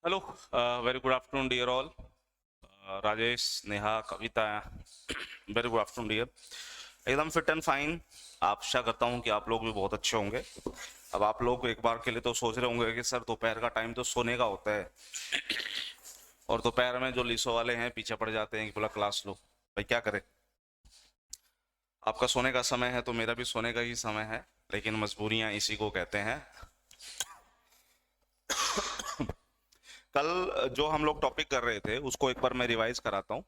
Hello, very good afternoon, dear all. Rajesh, Neha, Kavita, very good afternoon dear. एकदम fit and fine. आशा करता हूँ कि आप लोग भी बहुत अच्छे होंगे। अब आप लोग एक बार के लिए तो सोच रहे होंगे कि सर दोपहर का टाइम तो सोने का होता है, और दोपहर में जो लीसो वाले हैं पीछे पड़ जाते हैं कि बोला क्लास लो। भाई क्या करें, आपका सोने का समय है तो मेरा भी सोने का ही समय है, लेकिन मजबूरियां इसी को कहते हैं। कल जो हम लोग टॉपिक कर रहे थे उसको एक बार मैं रिवाइज कराता हूँ।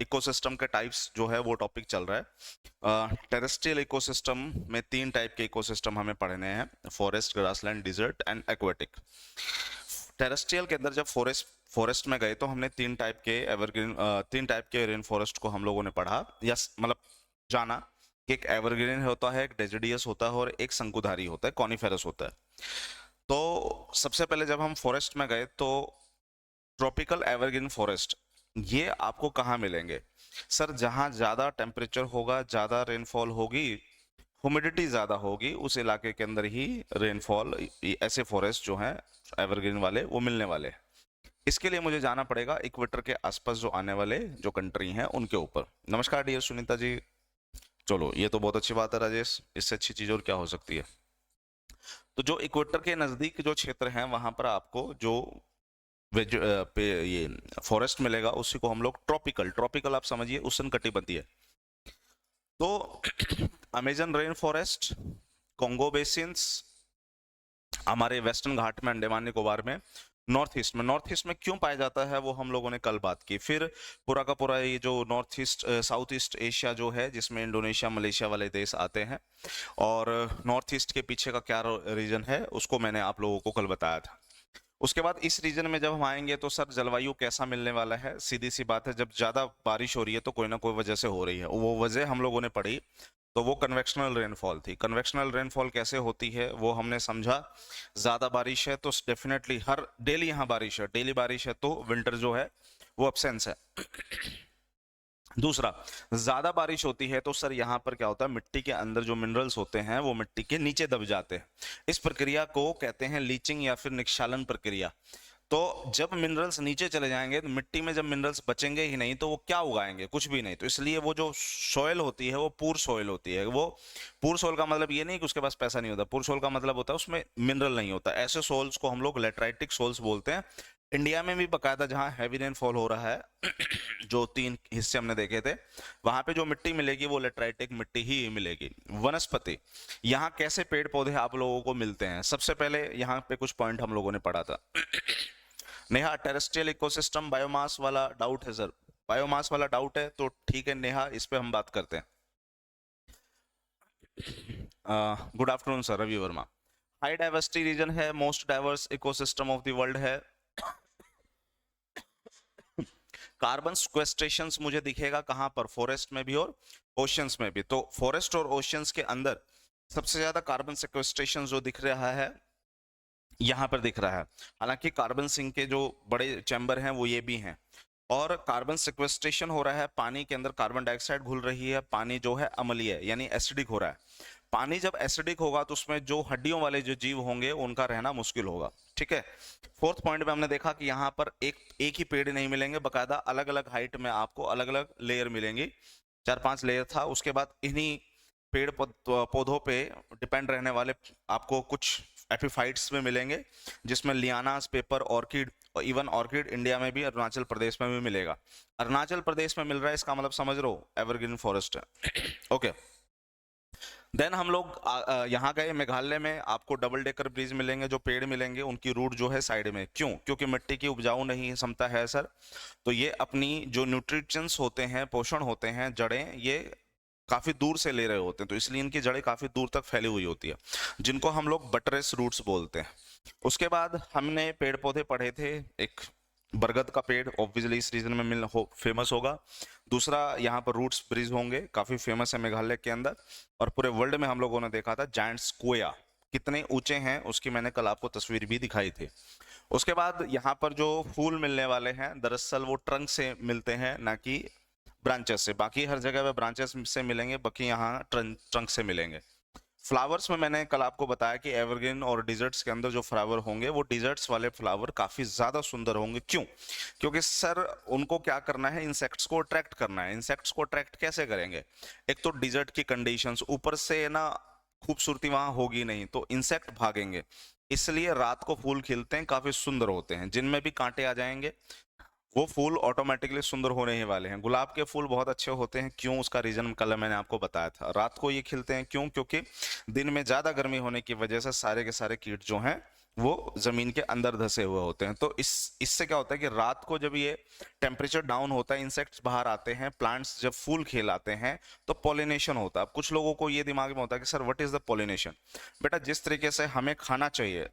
इकोसिस्टम के टाइप्स जो है वो टॉपिक चल रहा है। टेरेस्ट्रियल इकोसिस्टम में तीन टाइप के इकोसिस्टम हमें पढ़ने हैं: forest, grassland, desert and aquatic. Terrestrial के अंदर जब फॉरेस्ट फॉरेस्ट में गए तो हमने तीन टाइप के रेन फॉरेस्ट को हम लोगों ने पढ़ा, या मतलब जाना कि एक एवरग्रीन होता है, एक डेसिडियस होता है और एक शंकुधारी होता है, कॉनिफेरस होता है। तो सबसे पहले जब हम फॉरेस्ट में गए तो ट्रॉपिकल एवरग्रीन फॉरेस्ट ये आपको कहाँ मिलेंगे? सर, जहाँ ज्यादा टेम्परेचर होगा, ज्यादा रेनफॉल होगी, ह्यूमिडिटी ज्यादा होगी, उस इलाके के अंदर ही रेनफॉल, ऐसे फॉरेस्ट जो हैं एवरग्रीन वाले वो मिलने वाले हैं। इसके लिए मुझे जाना पड़ेगा इक्वेटर के आसपास जो आने वाले जो कंट्री हैं उनके ऊपर। नमस्कार डियर सुनीता जी। चलो, ये तो बहुत अच्छी बात है राजेश, इससे अच्छी चीज और क्या हो सकती है। तो जो इक्वेटर के नजदीक जो क्षेत्र हैं वहां पर आपको जो ये फॉरेस्ट मिलेगा उसी को हम लोग ट्रॉपिकल ट्रॉपिकल आप समझिए उष्णकटिबंधीय। तो Amazon rain forest, Congo basins, हमारे वेस्टर्न घाट में, अंडमान निकोबार में, नॉर्थ ईस्ट में क्यों पाया जाता है वो हम लोगों ने कल बात की। फिर पूरा का पूरा ये जो north east south east Asia जो है जिसमें इंडोनेशिया, मलेशिया वाले देश आते हैं, और नॉर्थ ईस्ट के पीछे का क्या रीजन है उसको मैंने आप लोगों को कल बताया था। उसके बाद इस रीजन में जब हम आएंगे तो सर जलवायु कैसा मिलने वाला है? सीधी सी बात है, जब ज्यादा बारिश हो रही है तो कोई ना कोई वजह से हो रही है, वो वजह हम लोगों ने पढ़ी। तो वो कन्वेक्शनल रेनफॉल थी। कन्वेक्शनल रेनफॉल कैसे होती है वो हमने समझा। ज्यादा बारिश है तो डेफिनेटली हर डेली यहाँ बारिश है, डेली बारिश है तो विंटर जो है वो अब्सेंस है। दूसरा, ज्यादा बारिश होती है तो सर यहाँ पर क्या होता है, मिट्टी के अंदर जो मिनरल्स होते हैं वो मिट्टी के नीचे दब जाते हैं। इस प्रक्रिया को कहते हैं लीचिंग या फिर निक्षालन प्रक्रिया। तो जब मिनरल्स नीचे चले जाएंगे तो मिट्टी में जब मिनरल्स बचेंगे ही नहीं तो वो क्या उगाएंगे? कुछ भी नहीं। तो इसलिए वो जो सॉइल होती है वो पूर सॉइल होती है। वो पूर सॉइल का मतलब ये नहीं कि उसके पास पैसा नहीं होता, पूर सॉइल का मतलब होता है उसमें मिनरल नहीं होता। ऐसे सॉइल्स को हम लोग लेटराइटिक सॉइल्स बोलते हैं। इंडिया में भी बकायदा जहाँ हैवी रेनफॉल हो रहा है जो तीन हिस्से हमने देखे थे, वहां पे जो मिट्टी मिलेगी वो लेटराइटिक मिट्टी ही मिलेगी। वनस्पति, यहाँ कैसे पेड़ पौधे आप लोगों को मिलते हैं? सबसे पहले यहाँ पे कुछ पॉइंट हम लोगों ने पढ़ा था। नेहा, टेरेस्ट्रियल इकोसिस्टम बायोमास वाला डाउट है सर? बायोमास वाला डाउट है तो ठीक है नेहा, इस पे हम बात करते हैं। Good afternoon sir, Ravi Verma. High diversity region है, most diverse ecosystem of the world है। कार्बन स्क्वेस्ट्रेशन मुझे दिखेगा कहाँ पर? फॉरेस्ट में भी और ओशियंस में भी। तो फॉरेस्ट और ओशियंस के अंदर सबसे ज्यादा कार्बन सेक्वेस्ट्रेशन जो दिख रहा है यहाँ पर दिख रहा है। हालांकि कार्बन सिंक के जो बड़े चैम्बर हैं वो ये भी हैं। और कार्बन सिक्वेस्ट्रेशन हो रहा है, पानी के अंदर कार्बन डाइऑक्साइड घुल रही है, पानी जो है अम्लीय है यानी एसिडिक हो रहा है। पानी जब एसिडिक होगा तो उसमें जो हड्डियों वाले जो जीव होंगे उनका रहना मुश्किल होगा। ठीक है। फोर्थ पॉइंट में हमने देखा कि यहाँ पर एक एक ही पेड़ नहीं मिलेंगे, बकायदा अलग अलग हाइट में आपको अलग अलग लेयर मिलेंगी। 4-5 लेयर था। उसके बाद इन्हीं पेड़ पौधों पे डिपेंड रहने वाले आपको कुछ एपिफाइट्स में मिलेंगे, जिसमें लियानास, पेपर, ऑर्किड, और इवन ऑर्किड इंडिया में भी, अरुणाचल प्रदेश में भी मिलेगा। अरुणाचल प्रदेश में मिल रहा है इसका मतलब समझ रहे हो, एवरग्रीन फॉरेस्ट है। ओके। देन हम लोग यहाँ गए मेघालय में, आपको डबल डेकर ब्रिज मिलेंगे, जो पेड़ मिलेंगे उनकी रूट जो है साइड में। क्यों? क्योंकि मिट्टी की उपजाऊ नहीं क्षमता है सर। तो ये अपनी जो न्यूट्रिशंस होते हैं, पोषण होते हैं, जड़ें, ये काफी दूर से ले रहे होते हैं, तो इसलिए इनकी जड़ें काफी दूर तक फैली हुई होती है, जिनको हम लोग बटरेस रूट्स बोलते हैं। उसके बाद हमने पेड़ पौधे पढ़े थे। एक बरगद का पेड़ ऑब्वियसली इस रीजन में फेमस होगा। दूसरा, यहाँ पर रूट्स ब्रिज होंगे, काफी फेमस है मेघालय के अंदर। और पूरे वर्ल्ड में हम लोगों ने देखा था जायंट स्क्वोया, कितने ऊंचे हैं उसकी मैंने कल आपको तस्वीर भी दिखाई थी। उसके बाद यहाँ पर जो फूल मिलने वाले हैं दरअसल वो ट्रंक से मिलते हैं, ना कि ब्रांचेस से। बाकी हर जगह पे ब्रांचेस से मिलेंगे, बाकी यहाँ ट्रंक से मिलेंगे। फ्लावर्स में मैंने कल आपको बताया कि एवरग्रीन और डिजर्ट्स के अंदर जो फ्लावर होंगे वो डिजर्ट्स वाले फ्लावर काफी ज्यादा सुंदर होंगे। क्यों? क्योंकि सर उनको क्या करना है, इंसेक्ट्स को अट्रैक्ट करना है। इंसेक्ट्स को अट्रैक्ट कैसे करेंगे? एक तो डिजर्ट की कंडीशंस, ऊपर से ना खूबसूरती वहां होगी नहीं तो इंसेक्ट भागेंगे। इसलिए रात को फूल खिलते हैं, काफी सुंदर होते हैं। जिनमें भी कांटे आ जाएंगे वो फूल ऑटोमेटिकली सुंदर होने ही वाले हैं। गुलाब के फूल बहुत अच्छे होते हैं। क्यों? उसका रीजन कल मैंने आपको बताया था। रात को ये खिलते हैं, क्यों? क्योंकि दिन में ज्यादा गर्मी होने की वजह से सारे के सारे कीट जो हैं वो जमीन के अंदर धसे हुए होते हैं। तो इससे क्या होता है कि रात को जब ये टेम्परेचर डाउन होता है, इंसेक्ट्स बाहर आते हैं, प्लांट्स जब फूल खिलाते हैं तो पॉलिनेशन होता है। अब कुछ लोगों को ये दिमाग में होता है कि sir what is the pollination? बेटा, जिस तरीके से हमें खाना चाहिए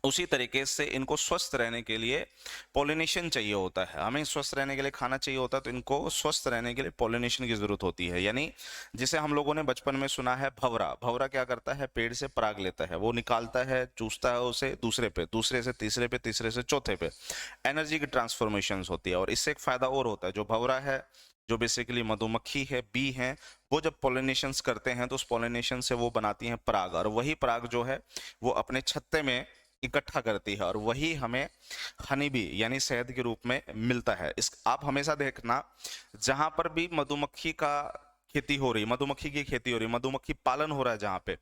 उसी तरीके से इनको स्वस्थ रहने के लिए पॉलिनेशन चाहिए होता है। हमें स्वस्थ रहने के लिए खाना चाहिए होता है, तो इनको स्वस्थ रहने के लिए पॉलिनेशन की जरूरत होती है। यानी जिसे हम लोगों ने बचपन में सुना है भंवरा। भंवरा क्या करता है? पेड़ से पराग लेता है, वो निकालता है, चूसता है उसे दूसरे पे, दूसरे से तीसरे पे, तीसरे से चौथे पे। एनर्जी की ट्रांसफॉर्मेशन होती है। और इससे एक फायदा और होता है, जो भंवरा है, जो बेसिकली मधुमक्खी है, बी है, वो जब पॉलिनेशन करते हैं तो उस पॉलिनेशन से वो बनाती हैं पराग, और वही पराग जो है वो अपने छत्ते में इकट्ठा करती है, और वही हमें हनी बी यानी शहद के रूप में मिलता है। इस आप हमेशा देखना, जहां पर भी मधुमक्खी का खेती हो रही, मधुमक्खी की खेती हो रही, मधुमक्खी पालन हो रहा है जहां पे,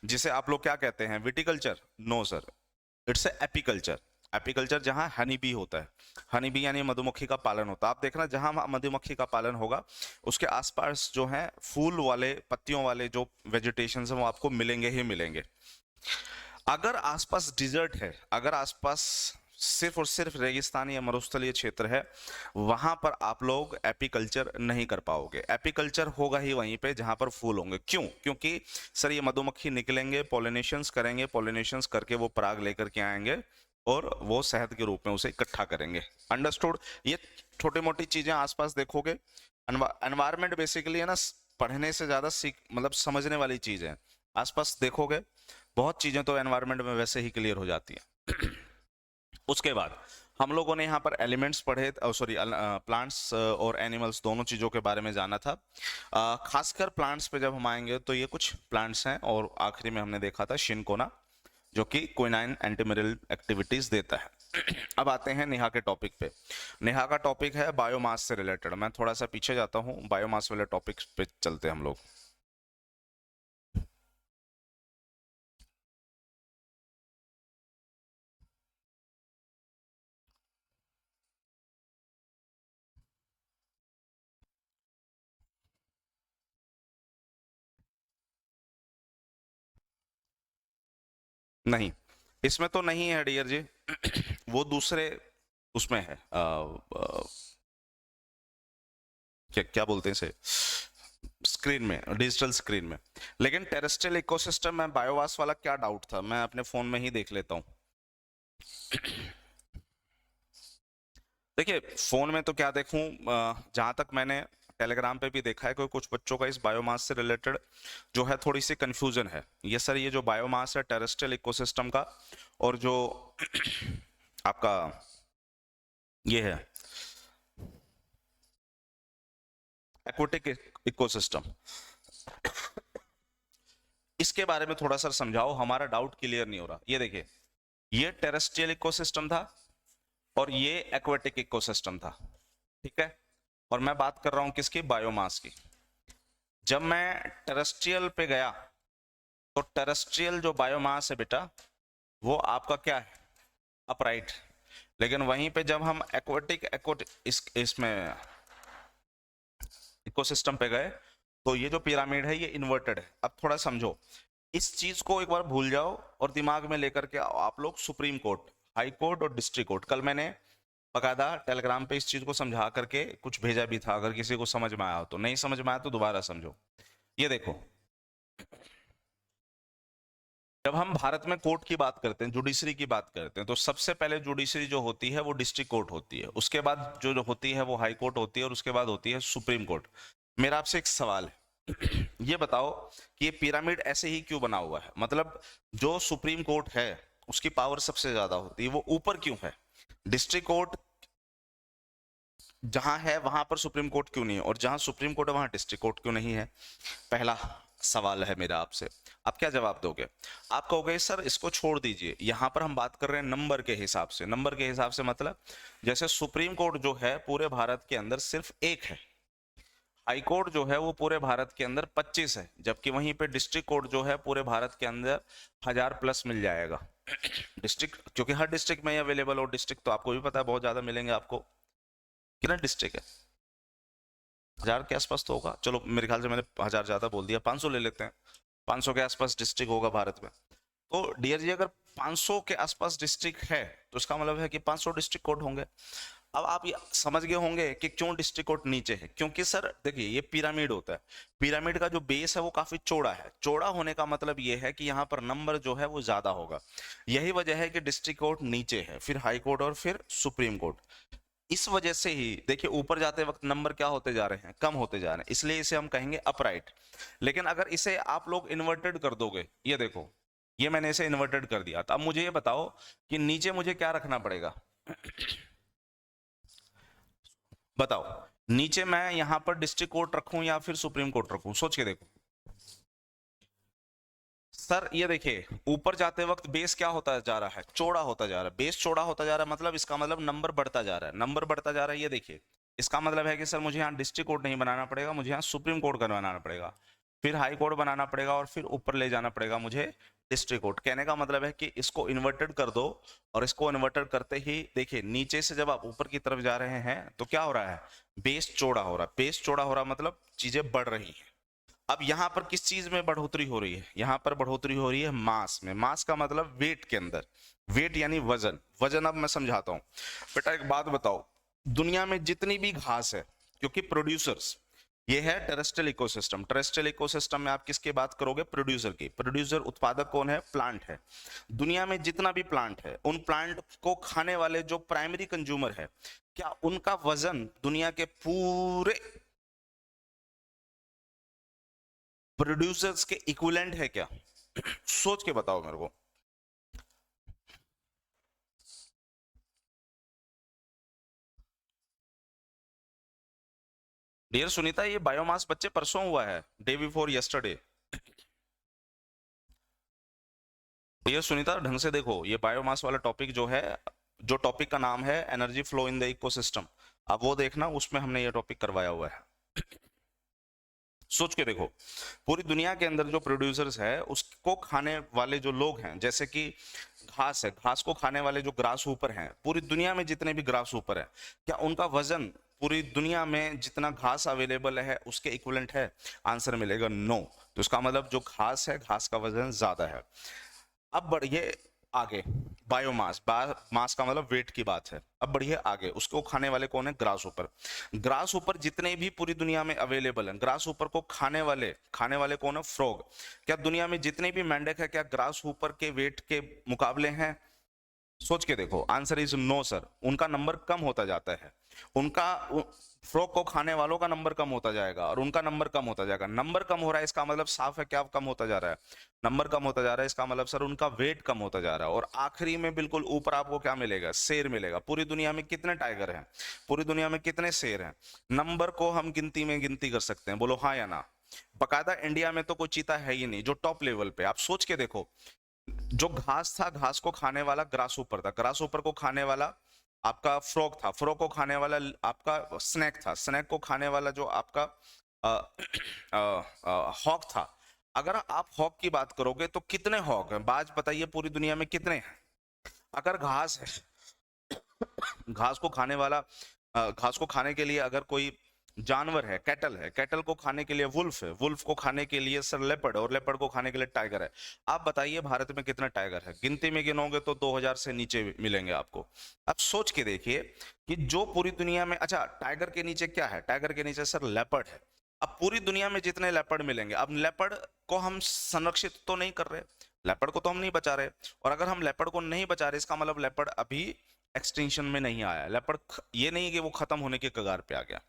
जिसे आप लोग क्या कहते हैं, viticulture? No sir, it's apiculture. Apiculture जहां हनी बी होता है, हनी बी यानी मधुमक्खी का पालन होता है। आप देखना जहां मधुमक्खी का पालन होगा उसके आसपास जो है फूल वाले, पत्तियों वाले जो वेजिटेशन है वो आपको मिलेंगे ही मिलेंगे। अगर आसपास डिजर्ट है, अगर आसपास सिर्फ और सिर्फ रेगिस्तान या मरुस्थलीय क्षेत्र है, वहां पर आप लोग एपीकल्चर नहीं कर पाओगे। एपीकल्चर होगा ही वहीं पे जहां पर फूल होंगे। क्यों? क्योंकि सर ये मधुमक्खी निकलेंगे, पॉलिनेशंस करेंगे, पॉलिनेशंस करके वो पराग लेकर के आएंगे और वो शहद के रूप में उसे इकट्ठा करेंगे। अंडरस्टूड? ये छोटी मोटी चीजें आसपास देखोगे। एनवायरमेंट बेसिकली है ना, पढ़ने से ज्यादा सीख मतलब समझने वाली चीज है। आसपास देखोगे बहुत चीजें तो एनवायरनमेंट में वैसे ही क्लियर हो जाती हैं। उसके बाद हम लोगों ने यहाँ पर एलिमेंट्स पढ़े, सॉरी प्लांट्स और एनिमल्स दोनों चीजों के बारे में जाना था। खासकर प्लांट्स पे जब हम आएंगे तो ये कुछ प्लांट्स हैं, और आखिरी में हमने देखा था शिनकोना जो कि क्विनाइन एंटीमिनरल एक्टिविटीज देता है। अब आते हैं नेहा के टॉपिक पे। नेहा का टॉपिक है बायोमास से रिलेटेड। मैं थोड़ा सा पीछे जाता हूँ, बायोमास वाले टॉपिक पे चलते हैं हम लोग। नहीं, इसमें तो नहीं है डियर जी। वो दूसरे उसमें है, क्या क्या बोलते हैं इसे, स्क्रीन में, डिजिटल स्क्रीन में। लेकिन टेरेस्ट्रियल इकोसिस्टम में बायोवास वाला क्या डाउट था, मैं अपने फोन में ही देख लेता हूँ। देखिए फोन में तो क्या देखूं, जहां तक मैंने टेलीग्राम पे भी देखा है कि कुछ बच्चों का इस बायोमास से रिलेटेड जो है थोड़ी सी कंफ्यूजन है। ये सर, ये जो बायोमास है टेरेस्ट्रियल इकोसिस्टम का, और जो आपका ये है एक्वेटिक इकोसिस्टम, इसके बारे में थोड़ा सा समझाओ, हमारा डाउट क्लियर नहीं हो रहा। ये देखिए, ये टेरेस्ट्रियल इकोसिस्टम था और ये एक्वेटिक इकोसिस्टम था, ठीक है। और मैं बात कर रहा हूं किसकी? बायोमास की। जब मैं टेरेस्ट्रियल पे गया तो टेरेस्ट्रियल जो बायोमास है बेटा, वो आपका क्या है? अपराइट। लेकिन वहीं पे जब हम एक्वेटिक इसमें इकोसिस्टम पे गए तो ये जो पिरामिड है ये इन्वर्टेड है। अब थोड़ा समझो, इस चीज को एक बार भूल जाओ और दिमाग में लेकर के आओ आप लोग सुप्रीम कोर्ट, हाई कोर्ट और डिस्ट्रिक्ट कोर्ट। कल मैंने बकायदा टेलीग्राम पे इस चीज को समझा करके कुछ भेजा भी था, अगर किसी को समझ में आया हो तो। नहीं समझ में आया तो दोबारा समझो। ये देखो, जब हम भारत में कोर्ट की बात करते हैं, जुडिशरी की बात करते हैं, तो सबसे पहले जुडिशरी जो होती है वो डिस्ट्रिक्ट कोर्ट होती है, उसके बाद जो होती है वो हाई कोर्ट होती है, और उसके बाद होती है सुप्रीम कोर्ट। मेरा आपसे एक सवाल है, ये बताओ कि ये पिरामिड ऐसे ही क्यों बना हुआ है? मतलब जो सुप्रीम कोर्ट है उसकी पावर सबसे ज्यादा होती है, वो ऊपर क्यों है? डिस्ट्रिक्ट कोर्ट जहां है वहां पर सुप्रीम कोर्ट क्यों नहीं है, और जहां सुप्रीम कोर्ट है वहां डिस्ट्रिक्ट कोर्ट क्यों नहीं है? पहला। सवाल है मेरा आपसे, आप क्या जवाब दोगे? आप कहोगे सर इसको छोड़ दीजिए, यहाँ पर हम बात कर रहे हैं नंबर के हिसाब से। नंबर के हिसाब से मतलब जैसे सुप्रीम कोर्ट जो है पूरे भारत के अंदर सिर्फ एक है, हाई कोर्ट जो है वो पूरे भारत के अंदर 25 है, जबकि वहीं पे डिस्ट्रिक्ट कोर्ट जो है पूरे भारत के अंदर 1000+ मिल जाएगा। डिस्ट्रिक्ट, क्योंकि हर डिस्ट्रिक्ट में अवेलेबल हो, डिस्ट्रिक्ट तो आपको भी पता है बहुत ज्यादा मिलेंगे आपको। कितना डिस्ट्रिक्ट है? 1000 के आसपास तो होगा, चलो मेरे ख्याल से मैंने 1000 ज्यादा बोल दिया, 500 ले लेते हैं। 500 के आसपास डिस्ट्रिक्ट होगा भारत में। तो डियर जी, अगर 500 के आसपास डिस्ट्रिक्ट है तो इसका मतलब है कि 500 डिस्ट्रिक्ट कोर्ट होंगे। अब आप ये समझ गए होंगे कि क्यों डिस्ट्रिक्ट कोर्ट नीचे है, क्योंकि सर देखिए ये पिरामिड होता है, पिरामिड का जो बेस है वो काफी चौड़ा है। चौड़ा होने का मतलब ये है कि यहाँ पर नंबर जो है वो ज्यादा होगा। यही वजह है कि डिस्ट्रिक्ट कोर्ट नीचे है, फिर हाई कोर्ट और फिर सुप्रीम कोर्ट। इस वजह से ही देखिए ऊपर जाते वक्त नंबर क्या होते जा रहे हैं, कम होते जा रहे हैं, इसलिए इसे हम कहेंगे अपराइट। लेकिन अगर इसे आप लोग इन्वर्टेड कर दोगे, ये देखो ये मैंने इसे इन्वर्टेड कर दिया, तो अब मुझे ये बताओ कि नीचे मुझे क्या रखना पड़ेगा? बताओ, नीचे मैं यहां पर डिस्ट्रिक्ट कोर्ट रखूं या फिर सुप्रीम कोर्ट रखूं? सोच के देखो सर। ये देखिए ऊपर जाते वक्त बेस क्या होता जा रहा है, चौड़ा होता जा रहा है, बेस चौड़ा होता जा रहा है, मतलब इसका मतलब नंबर बढ़ता जा रहा है, नंबर बढ़ता जा रहा है। ये देखिए इसका मतलब है कि सर मुझे यहाँ डिस्ट्रिक्ट कोर्ट नहीं बनाना पड़ेगा, मुझे यहाँ सुप्रीम कोर्ट का बनाना पड़ेगा, फिर हाई कोर्ट बनाना पड़ेगा और फिर ऊपर ले जाना पड़ेगा मुझे डिस्ट्रिक्ट कोर्ट। कहने का मतलब है कि इसको इन्वर्टेड कर दो, और इसको इन्वर्टेड करते ही देखिए नीचे से जब आप ऊपर की तरफ जा रहे हैं तो क्या हो रहा है, बेस चौड़ा हो रहा है। बेस चौड़ा हो रहा है मतलब चीजें बढ़ रही हैं। अब यहाँ पर किस चीज में बढ़ोतरी हो रही है? यहाँ पर बढ़ोतरी हो रही है मास में। मास का मतलब वेट के अंदर, वेट यानी वजन। वजन अब मैं समझाता हूँ। बेटा एक बात बताओ, दुनिया में जितनी भी घास है, क्योंकि प्रोड्यूसर्स, ये है टेरेस्ट्रियल इकोसिस्टम। टेरेस्ट्रियल इकोसिस्टम में आप किसकी बात करोगे? प्रोड्यूसर की। प्रोड्यूसर उत्पादक कौन है? प्लांट है। दुनिया में जितना भी प्लांट है, उन प्लांट को खाने वाले जो प्राइमरी कंज्यूमर है, क्या उनका वजन दुनिया के पूरे प्रोड्यूसर्स के इक्विवेलेंट है क्या? सोच के बताओ मेरे को। डियर सुनीता, ये बायोमास बच्चे परसों हुआ है, day before yesterday. Dear Sunita ढंग से देखो, ये बायोमास वाला टॉपिक जो है, जो टॉपिक का नाम है energy flow in the ecosystem, अब वो देखना, उसमें हमने ये टॉपिक करवाया हुआ है। सोच के देखो, पूरी दुनिया के अंदर जो प्रोड्यूसर्स है, उसको खाने वाले जो लोग हैं, जैसे कि घास है, घास को खाने वाले जो ग्रास ऊपर हैं, पूरी दुनिया में जितने भी ग्रास ऊपर है, क्या उनका वजन पूरी दुनिया में जितना घास अवेलेबल है उसके इक्विवेलेंट है? आंसर मिलेगा नो। तो इसका मतलब जो घास है, घास का वजन ज्यादा है। अब बढ़िए आगे, बायोमास, मास का मतलब वेट की बात है। अब बढ़िए आगे, उसको खाने वाले कौन है? ग्रास ऊपर। ग्रास ऊपर जितने भी पूरी दुनिया में अवेलेबल हैं, ग्रास ऊपर को खाने वाले कौन है? फ्रॉग। क्या दुनिया में जितने भी मेंढक है, क्या ग्रास ऊपर के वेट के मुकाबले हैं? सोच के देखो, आंसर इज नो सर। उनका नंबर कम होता जाता है, उनका फ्रॉग को खाने वालों का नंबर कम होता जाएगा और उनका नंबर कम होता जाएगा। नंबर कम हो रहा है, इसका मतलब साफ है क्या कम होता जा रहा है? नंबर कम होता जा रहा है, इसका मतलब सर उनका वेट कम होता जा रहा है। और आखिरी में बिल्कुल ऊपर आपको क्या मिलेगा? शेर मिलेगा। पूरी दुनिया में कितने टाइगर हैं? पूरी दुनिया में कितने शेर हैं? नंबर को हम गिनती में गिनती कर सकते हैं, बोलो हाँ या ना। बकायदा इंडिया में तो कोई चीता है ही नहीं जो टॉप लेवल पे। आप सोच के देखो, जो घास था, घास को खाने वाला ग्रास ऊपर था, ग्रास ऊपर को खाने वाला आपका फ्रॉग था, फ्रॉग को खाने वाला आपका स्नैक था, स्नैक को खाने वाला जो आपका हॉक था। अगर आप हॉक की बात करोगे तो कितने हॉक हैं? बाज बताइए पूरी दुनिया में कितने हैं? अगर घास है, घास को खाने वाला, घास को खाने के लिए अगर कोई जानवर है, कैटल है, कैटल को खाने के लिए वुल्फ है, वुल्फ को खाने के लिए सर लेपर्ड, और लेपर्ड को खाने के लिए टाइगर है। आप बताइए भारत में कितना टाइगर है? गिनती में गिनोगे तो 2000 से नीचे मिलेंगे आपको। अब सोच के देखिए कि जो पूरी दुनिया में, अच्छा टाइगर के नीचे क्या है? टाइगर के नीचे सर लेपर्ड है। अब पूरी दुनिया में जितने लेपर्ड मिलेंगे, अब लेपर्ड को हम संरक्षित तो नहीं कर रहे, लेपर्ड को तो हम नहीं बचा रहे, और अगर हम लेपर्ड को नहीं बचा रहे, इसका मतलब लेपर्ड अभी एक्सटिंक्शन में नहीं आया। लेपर्ड ये नहीं कि वो खत्म होने के कगार पे आ गया।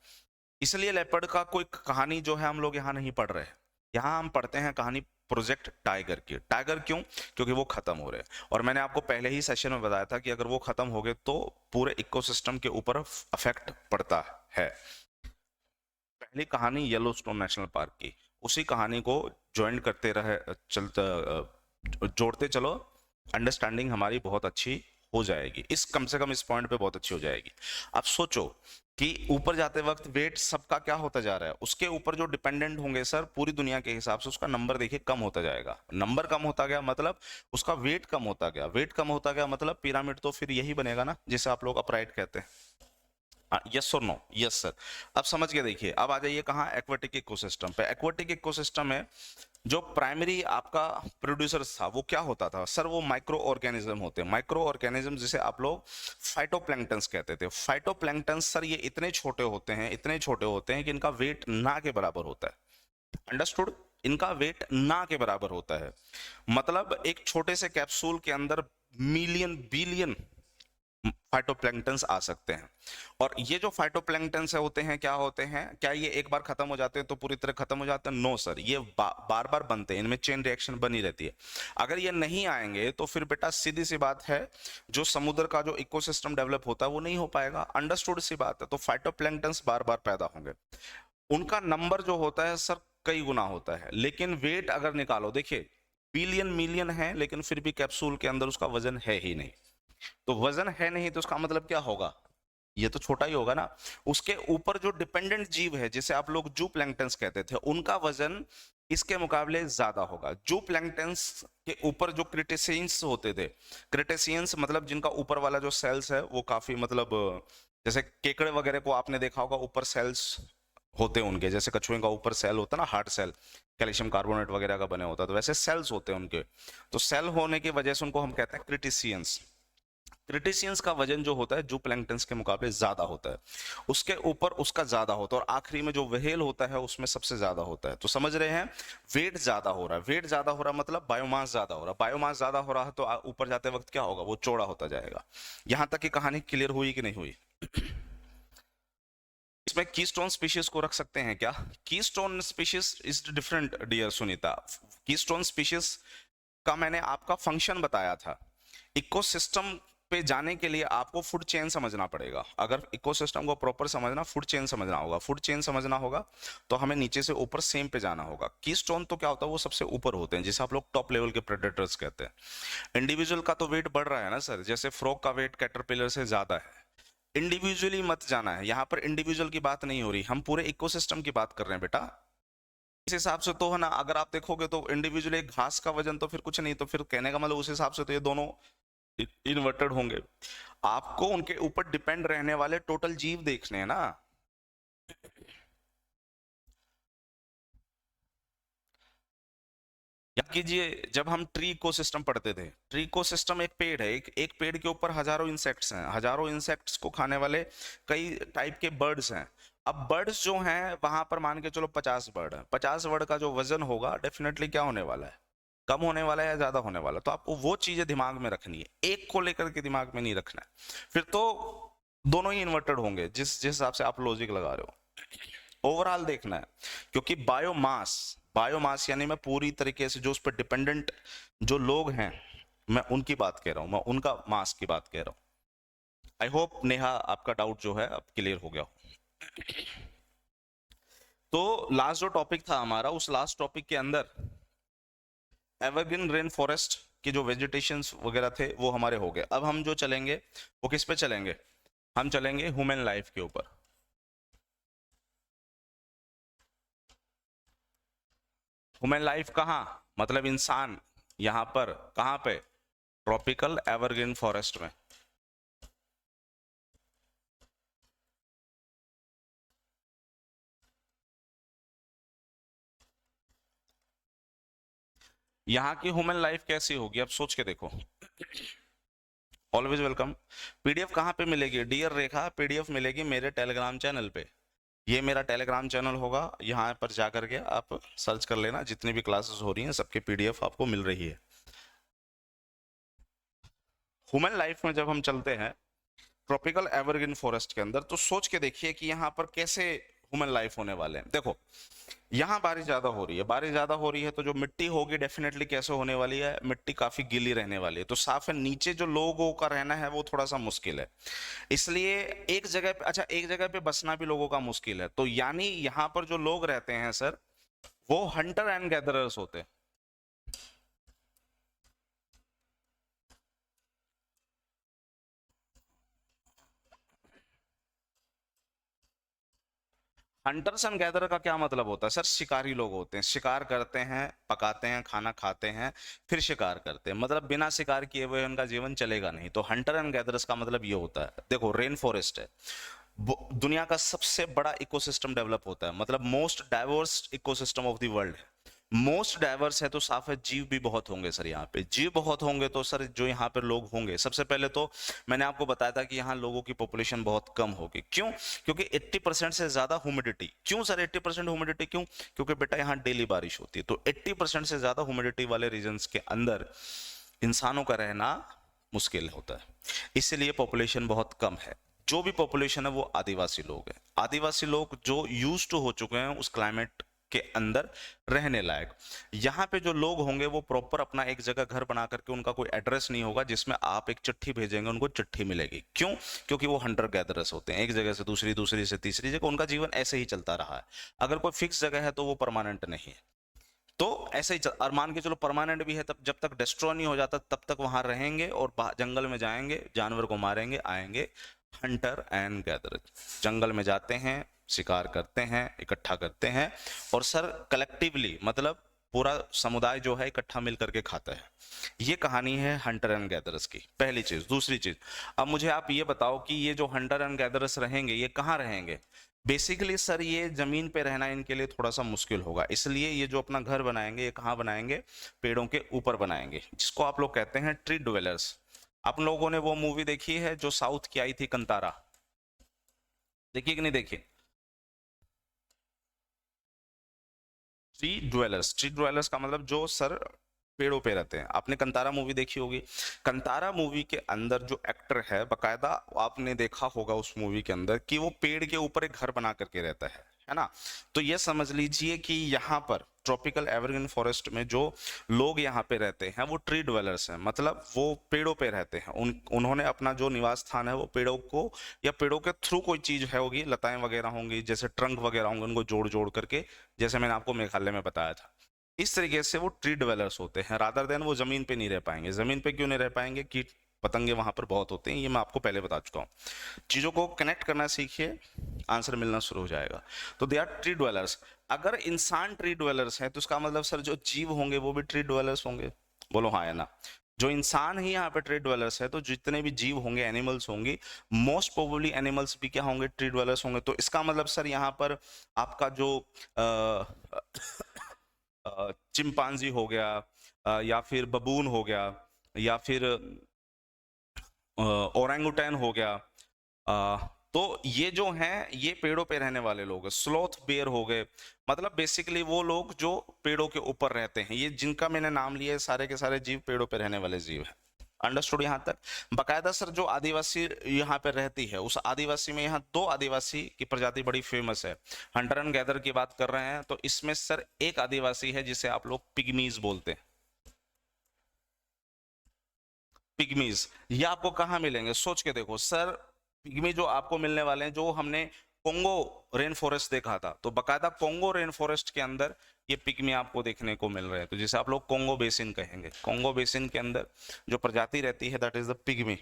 इसलिए लेपर्ड का कोई कहानी जो है हम लोग यहाँ नहीं पढ़ रहे हैं, यहाँ हम पढ़ते हैं कहानी प्रोजेक्ट टाइगर की। टाइगर क्यों? क्योंकि वो खत्म हो रहे हैं। और मैंने आपको पहले ही सेशन में बताया था कि अगर वो खत्म हो गए तो पूरे इकोसिस्टम के ऊपर अफेक्ट पड़ता है। पहली कहानी येलोस्टोन नेशनल पार्क की, उसी कहानी को ज्वाइन करते रहे, चलता जोड़ते चलो, अंडरस्टैंडिंग हमारी बहुत अच्छी हो जाएगी, इस कम से कम इस पॉइंट पे बहुत अच्छी हो जाएगी। अब सोचो कि ऊपर जाते वक्त वेट सबका क्या होता जा रहा है, उसके ऊपर जो डिपेंडेंट होंगे सर पूरी दुनिया के हिसाब से उसका नंबर देखिए कम होता जाएगा। नंबर कम होता गया मतलब उसका वेट कम होता गया, वेट कम होता गया मतलब पिरामिड तो फिर यही बनेगा ना जिसे आप लोग अपराइट कहते हैं। यस और नो? Yes sir. अब समझ के देखिए, अब आ जाइए कहाँ, एक्वाटिक इकोसिस्टम पे। एक्वाटिक इकोसिस्टम में जो प्राइमरी आपका प्रोड्यूसर था वो क्या होता था सर, वो माइक्रो ऑर्गेनिज्म होते हैं। माइक्रो ऑर्गेनिज्म जिसे आप लोग फाइटोप्लैंक्टन्स कहते थे। फाइटोप्लैंक्टन्स सर ये इतने छोटे होते हैं, इतने छोटे होते हैं कि इनका वेट ना के बराबर होता है। अंडरस्टूड? इनका वेट ना के बराबर होता है, मतलब एक छोटे से कैप्सूल के अंदर मिलियन बिलियन फाइटोप्लैंक्टन्स आ सकते हैं। और ये जो फाइटोप्लैंक्टन्स होते हैं क्या होते हैं, क्या ये एक बार खत्म हो जाते हैं तो पूरी तरह खत्म हो जाते हैं? नो सर, ये बार बार बनते हैं, इनमें चेन रिएक्शन बनी रहती है। अगर ये नहीं आएंगे तो फिर बेटा सीधी सी बात है, जो समुद्र का जो इकोसिस्टम डेवलप होता है वो नहीं हो पाएगा। अंडरस्टूड सी बात है। तो फाइटोप्लैंक्टन्स बार बार पैदा होंगे, उनका नंबर जो होता है सर कई गुना होता है, लेकिन वेट अगर निकालो, देखिए बिलियन मिलियन है लेकिन फिर भी कैप्सूल के अंदर उसका वजन है ही नहीं। तो वजन है नहीं तो उसका मतलब क्या होगा, ये तो छोटा ही होगा ना। उसके ऊपर जो डिपेंडेंट जीव है जिसे आप लोग जू प्लैंक्टन्स कहते थे, उनका वजन इसके मुकाबले ज्यादा होगा। जू प्लैंक्टन्स के ऊपर जो क्रिटेशियंस होते थे, क्रिटेशियंस मतलब जिनका ऊपर वाला जो सेल्स है वो काफी मतलब जैसे केकड़े वगैरह को आपने देखा होगा, ऊपर सेल्स होते हैं उनके, जैसे कछुए का ऊपर सेल होता है ना, हार्ड सेल कैल्शियम कार्बोनेट वगैरह का बने होता है, तो वैसे सेल्स होते हैं उनके। तो सेल होने की वजह से उनको हम कहते हैं क्रिटेशियंस। क्रिटेशियंस का वजन जो होता है जो प्लैंक्टन्स के मुकाबले ज्यादा होता है, उसके ऊपर उसका ज्यादा होता है, और आखिरी में जो व्हेल होता है उसमें सबसे ज्यादा होता है। तो समझ रहे हैं, वेट ज्यादा हो रहा है, वेट ज्यादा हो रहा है मतलब बायोमास ज्यादा हो रहा है, बायोमास ज्यादा हो रहा है तो ऊपर जाते वक्त क्या होगा, वो चौड़ा होता जाएगा। यहां तक की कहानी क्लियर हुई कि नहीं हुई? इसमें कीस्टोन स्पीशीज को रख सकते हैं क्या? Keystone species is different dear Sunita. Keystone species का मैंने आपका फंक्शन बताया था। इकोसिस्टम पे जाने के लिए आपको फूड चेन समझना पड़ेगा। अगर इकोसिस्टम को प्रॉपर समझना, फूड चेन समझना होगा। फूड चेन समझना होगा तो हमें नीचे से ऊपर सेम पे जाना होगा। कीस्टोन तो क्या होता है, वो सबसे ऊपर होते हैं जिसे आप लोग टॉप लेवल के प्रेडेटर्स कहते हैं। इंडिविजुअल का तो वेट बढ़ रहा है ना सर, जैसे फ्रॉग का वेट कैटरपिलर से ज्यादा है। इंडिविजुअली मत जाना है, यहाँ पर इंडिविजुअल की बात नहीं हो रही, हम पूरे इकोसिस्टम की बात कर रहे हैं बेटा। इस हिसाब से तो है ना, अगर आप देखोगे तो इंडिविजुअली एक घास का वजन तो फिर कुछ नहीं, तो फिर कहने का मतलब उस हिसाब से तो ये दोनों इन्वर्टेड होंगे। आपको उनके ऊपर डिपेंड रहने वाले टोटल जीव देखने हैं ना। याद कीजिए जब हम ट्री इकोसिस्टम पढ़ते थे, ट्री इकोसिस्टम एक पेड़ है, एक पेड़ के ऊपर हजारों इंसेक्ट्स हैं, हजारों इंसेक्ट्स को खाने वाले कई टाइप के बर्ड्स हैं। अब बर्ड्स जो हैं वहां पर मान के चलो 50 बर्ड है, 50 बर्ड का जो वजन होगा डेफिनेटली क्या होने वाला है, कम होने वाला है या ज्यादा होने वाला है। तो आपको वो चीजें दिमाग में रखनी है, एक को लेकर के दिमाग में नहीं रखना है, फिर तो दोनों ही इन्वर्टेड होंगे जिस जिस हिसाब से आप लॉजिक लगा रहे हो। ओवरऑल देखना है, क्योंकि बायोमास, बायोमास यानी मैं पूरी तरीके से जो उस पर डिपेंडेंट जो लोग हैं मैं उनकी बात कह रहा हूं, मैं उनका मास की बात कह रहा हूं। आई होप नेहा आपका डाउट जो है अब क्लियर हो गया हो। तो लास्ट जो टॉपिक था हमारा, उस लास्ट टॉपिक के अंदर एवरग्रीन रेन फॉरेस्ट के जो वेजिटेशन वगैरह थे वो हमारे हो गए। अब हम जो चलेंगे वो किस पे चलेंगे, हम चलेंगे ह्यूमन लाइफ के ऊपर। ह्यूमन लाइफ कहाँ, मतलब इंसान, यहाँ पर कहाँ पे, ट्रॉपिकल एवरग्रीन फॉरेस्ट में। यहाँ की ह्यूमन लाइफ कैसी होगी अब सोच के देखो। Always welcome. पीडीएफ कहाँ पे मिलेगी डियर रेखा? पीडीएफ मिलेगी मेरे टेलीग्राम चैनल पे। ये मेरा टेलीग्राम चैनल होगा, यहाँ पर जा करके आप सर्च कर लेना, जितनी भी क्लासेस हो रही हैं सबके पीडीएफ आपको मिल रही है। ह्यूमन लाइफ में जब हम चलते हैं ट्रॉपिकल एवरग्रीन फॉरेस्ट के अंदर, तो सोच के देखिए कि यहाँ पर कैसे ह्यूमन लाइफ होने वाले हैं। देखो यहाँ बारिश ज्यादा हो रही है, बारिश ज्यादा हो रही है तो जो मिट्टी होगी डेफिनेटली कैसे होने वाली है, मिट्टी काफी गीली रहने वाली है, तो साफ है नीचे जो लोगों का रहना है वो थोड़ा सा मुश्किल है। इसलिए एक जगह पे, अच्छा एक जगह पे बसना भी लोगों का मुश्किल है, तो यानी यहाँ पर जो लोग रहते हैं सर वो हंटर एंड गैदरर्स होते हैं। हंटर्स एंड गैदरर का क्या मतलब होता है सर? शिकारी लोग होते हैं, शिकार करते हैं, पकाते हैं, खाना खाते हैं, फिर शिकार करते हैं। मतलब बिना शिकार किए हुए उनका जीवन चलेगा नहीं। तो हंटर एंड गैदरर्स का मतलब ये होता है। देखो रेन फॉरेस्ट है, दुनिया का सबसे बड़ा इकोसिस्टम डेवलप होता है, मतलब most diverse ecosystem of the world है। मोस्ट डाइवर्स है तो साफ है जीव भी बहुत होंगे सर। यहाँ पे जीव बहुत होंगे तो सर जो यहाँ पे लोग होंगे, सबसे पहले तो मैंने आपको बताया था कि यहाँ लोगों की पॉपुलेशन बहुत कम होगी। क्यों? क्योंकि 80% से ज्यादा ह्यूमिडिटी। क्यों सर 80% ह्यूमिडिटी क्यों? क्योंकि बेटा यहाँ डेली बारिश होती है, तो 80% से ज्यादा ह्यूमिडिटी वाले रीजन्स के अंदर इंसानों का रहना मुश्किल होता है, इसलिए पॉपुलेशन बहुत कम है। जो भी पॉपुलेशन है वो आदिवासी लोग हैं। आदिवासी लोग जो यूज टू हो चुके हैं उस क्लाइमेट के अंदर रहने लायक। यहाँ पे जो लोग होंगे वो प्रॉपर अपना एक जगह घर बना करके, उनका कोई एड्रेस नहीं होगा जिसमें आप एक चिट्ठी भेजेंगे उनको चिट्ठी मिलेगी। क्यों? क्योंकि वो हंटर गैदरर्स होते हैं, एक जगह से दूसरी, दूसरी से तीसरी जगह, उनका जीवन ऐसे ही चलता रहा है। अगर कोई फिक्स जगह है तो वो परमानेंट नहीं है। तो ऐसे ही और मान के चलो परमानेंट भी है, तब जब तक डिस्ट्रॉय नहीं हो जाता तब तक वहां रहेंगे और जंगल में जाएंगे, जानवर को मारेंगे, आएंगे। हंटर एंड गैदर, जंगल में जाते हैं, शिकार करते हैं, इकट्ठा करते हैं, और सर कलेक्टिवली मतलब पूरा समुदाय जो है इकट्ठा मिल करके खाता है। ये कहानी है हंटर एंड गैदरर्स की, पहली चीज। दूसरी चीज, अब मुझे आप ये बताओ कि ये जो हंटर एंड गैदरर्स रहेंगे ये कहाँ रहेंगे? बेसिकली सर ये जमीन पे रहना इनके लिए थोड़ा सा मुश्किल होगा, इसलिए ये जो अपना घर बनाएंगे ये कहाँ बनाएंगे? पेड़ों के ऊपर बनाएंगे, जिसको आप लोग कहते हैं ट्री ड्वेलर्स। आप लोगों ने वो मूवी देखी है जो साउथ की आई थी, कंतारा? देखिए कि नहीं देखी? ट्री ड्वेलर्स, ट्री ड्वेलर्स का मतलब जो सर पेड़ों पे रहते हैं। आपने कंतारा मूवी देखी होगी। कंतारा मूवी के अंदर जो एक्टर है बकायदा, आपने देखा होगा उस मूवी के अंदर कि वो पेड़ के ऊपर एक घर बना करके रहता है ना? तो ये समझ लीजिए कि यहाँ पर ट्रॉपिकल एवरग्रीन फॉरेस्ट में जो लोग यहाँ पे रहते हैं वो ट्री ड्वेलर्स हैं, मतलब वो पेड़ों पे रहते हैं। उन्होंने अपना जो निवास स्थान है वो पेड़ों को, या पेड़ों के थ्रू कोई चीज है होगी, लताएं वगैरह होंगी, जैसे ट्रंक वगैरह होंगे, उनको जोड़ जोड़ करके, जैसे मैंने आपको मेघालय में बताया था। इस तरीके से वो ट्री डेवलपर्स होते हैं, रादर देन वो जमीन पे नहीं रह पाएंगे। जमीन पे क्यों नहीं रह पाएंगे? कीट पतंगे वहां पर बहुत होते हैं, ये मैं आपको पहले बता चुका हूँ। चीजों को कनेक्ट करना सीखिए, आंसर मिलना शुरू हो जाएगा। तो दे आर ट्री ड्वेलर्स। अगर इंसान ट्री ड्वेलर्स है तो उसका मतलब सर जो जीव होंगे वो भी ट्री ड्वेलर्स होंगे? बोलो हाँ या ना। जो इंसान ही यहाँ पे ट्री ड्वेलर्स है तो जितने भी जीव होंगे, एनिमल्स होंगे, मोस्ट प्रोबेबली एनिमल्स भी क्या होंगे? ट्री ड्वेलर्स होंगे। तो इसका मतलब सर यहाँ पर आपका जो चिंपांजी हो गया, या फिर बबून हो गया, या फिर ओरेंगुटैन हो गया, तो ये जो हैं ये पेड़ों पे रहने वाले लोग हैं। स्लोथ बेयर हो गए, मतलब बेसिकली वो लोग जो पेड़ों के ऊपर रहते हैं। ये जिनका मैंने नाम लिया है सारे के सारे जीव पेड़ों पे रहने वाले जीव हैं। अंडरस्टूड यहाँ तक? बकायदा सर जो आदिवासी यहाँ पे रहती है, उस आदिवासी में यहाँ दो आदिवासी की प्रजाति बड़ी फेमस है। हंटर एंड गैदर की बात कर रहे हैं तो इसमें सर एक आदिवासी है जिसे आप लोग पिग्मीज बोलते हैं। पिग्मीज ये आपको कहाँ मिलेंगे? सोच के देखो सर। पिग्मी जो आपको मिलने वाले हैं, जो हमने कोंगो रेन फॉरेस्ट देखा था, तो बकायदा कोंगो रेन फॉरेस्ट के अंदर ये पिग्मी आपको देखने को मिल रहे हैं। तो जिसे आप लोग कोंगो बेसिन कहेंगे, कोंगो बेसिन के अंदर जो प्रजाति रहती है दैट इज द पिग्मी।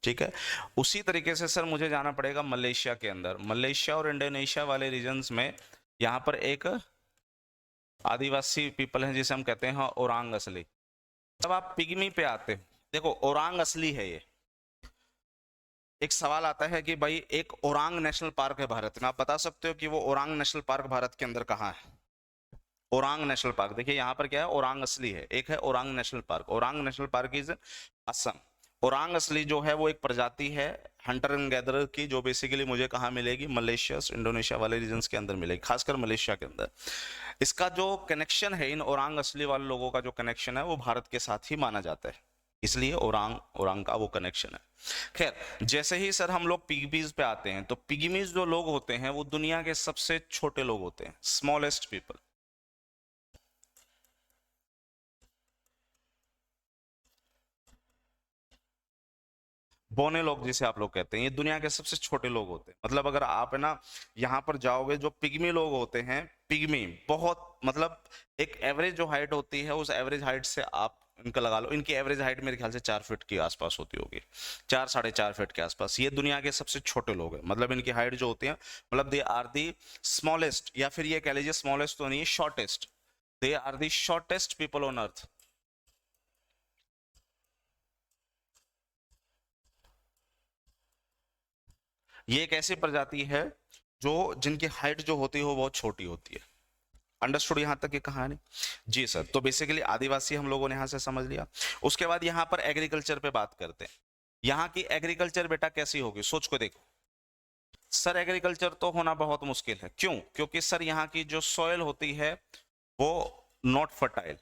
ठीक है। उसी तरीके से सर मुझे जाना पड़ेगा मलेशिया के अंदर। मलेशिया और इंडोनेशिया वाले रीजन्स में यहाँ पर एक आदिवासी पीपल है जिसे हम कहते हैं ओरांग असली। जब आप पिग्मी पे आते हो, देखो ओरांग असली है ये। एक सवाल आता है कि भाई एक ओरांग नेशनल पार्क है भारत में, आप बता सकते हो कि वो ओरांग नेशनल पार्क भारत के अंदर कहाँ है? ओरांग नेशनल पार्क, देखिए यहाँ पर क्या है, ओरांग असली है, एक है Orang national park. Orang national park is Assam. Orang असली जो है वो एक प्रजाति है हंटर एंड गैदरर की, जो बेसिकली मुझे कहाँ मिलेगी? मलेशिया इंडोनेशिया वाले रीजन्स के अंदर मिलेगी, खासकर मलेशिया के अंदर। इसका जो कनेक्शन है, इन ओरांग असली वाले लोगों का जो कनेक्शन है वो भारत के साथ ही माना जाता है, इसलिए ओरांग ओरांग का वो कनेक्शन है। खैर, जैसे ही सर हम लोग पिग्मीज पे आते हैं, तो पिग्मीज जो लोग होते हैं वो दुनिया के सबसे छोटे लोग होते हैं, स्मॉलेस्ट पीपल। बौने लोग जिसे आप लोग कहते हैं, ये दुनिया के सबसे छोटे लोग होते हैं। मतलब अगर आप है ना यहाँ पर जाओगे, जो पिग्मी लोग होते हैं, पिग्मी बहुत मतलब एक एवरेज जो हाइट होती है, उस एवरेज हाइट से आप इनका लगा लो, इनकी एवरेज हाइट मेरे ख्याल से 4 फीट के आसपास होती होगी, 4 साढ़े 4 फीट के आसपास। ये दुनिया के सबसे छोटे लोग हैं, मतलब इनकी हाइट जो होती है, मतलब दे आर दी स्मॉलेस्ट, या फिर ये कह लीजिए स्मॉलेस्ट तो नहीं है, shortest, they are the shortest people on earth. ये एक ऐसी प्रजाति है जो जिनकी हाइट जो होती है वो बहुत छोटी होती है। अंडरस्टूड यहाँ तक की कहानी? जी सर। तो बेसिकली आदिवासी हम लोगों ने यहाँ से समझ लिया। उसके बाद यहाँ पर एग्रीकल्चर पे बात करते हैं। यहाँ की एग्रीकल्चर बेटा कैसी होगी, सोच को देखो। सर एग्रीकल्चर तो होना बहुत मुश्किल है। क्यों? क्योंकि सर यहाँ की जो सॉइल होती है वो नॉट फर्टाइल।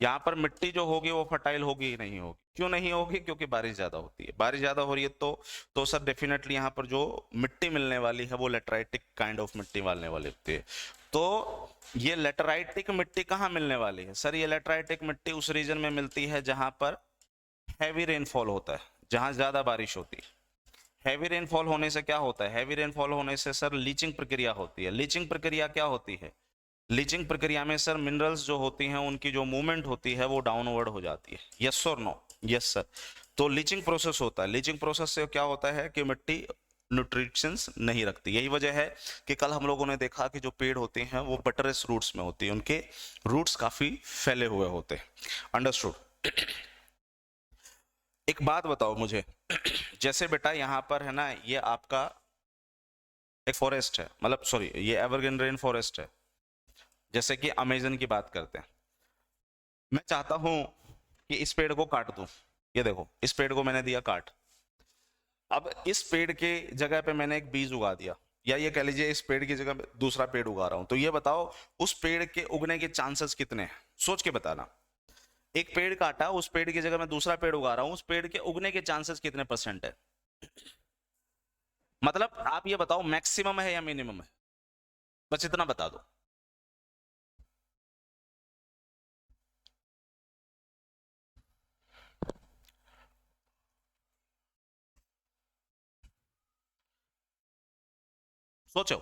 यहाँ पर मिट्टी जो होगी वो फर्टाइल होगी ही नहीं होगी। क्यों नहीं होगी? क्योंकि बारिश ज्यादा होती है। बारिश ज्यादा हो रही है तो सर डेफिनेटली यहाँ पर जो मिट्टी मिलने वाली है वो लेटराइटिक काइंड ऑफ मिट्टी मिलने वाली होती है। तो ये लेटराइटिक मिट्टी कहाँ मिलने वाली है? सर ये लेटराइटिक मिट्टी उस रीजन में मिलती है जहां पर हैवी रेनफॉल होता है, जहां ज्यादा बारिश होती है। हैवी रेनफॉल होने से क्या होता है? हैवी रेनफॉल होने से सर लीचिंग प्रक्रिया होती है। लीचिंग प्रक्रिया क्या होती है? लीचिंग प्रक्रिया में सर मिनरल्स जो होती हैं उनकी जो मूवमेंट होती है वो डाउनवर्ड हो जाती है। यस और नो? Yes sir. तो लीचिंग प्रोसेस होता है। लीचिंग प्रोसेस से क्या होता है कि मिट्टी न्यूट्रिशंस नहीं रखती। यही वजह है कि कल हम लोगों ने देखा कि जो पेड़ होते हैं वो बटरस रूट्स में होती है, उनके रूट्स काफी फैले हुए होते हैं। अंडरस्टूड? एक बात बताओ मुझे, जैसे बेटा यहाँ पर है ना, ये आपका एक फॉरेस्ट है, मतलब सॉरी ये एवरग्रीन रेन फॉरेस्ट है। जैसे कि अमेजन की बात करते हैं, मैं चाहता हूं कि इस पेड़ को काट दूं। ये देखो, इस पेड़ को मैंने दिया काट। अब इस पेड़ के जगह पे मैंने एक बीज उगा दिया, या ये कह लीजिए इस पेड़ की जगह पे दूसरा पेड़ उगा रहा हूं। तो ये बताओ उस पेड़ के उगने के चांसेस कितने हैं? सोच के बताना। एक पेड़ काटा, उस पेड़ की जगह मैं दूसरा पेड़ उगा रहा हूं, उस पेड़ के उगने के चांसेस कितने परसेंट है? मतलब आप ये बताओ मैक्सिमम है या मिनिमम है? बस इतना बता दो। सोचो।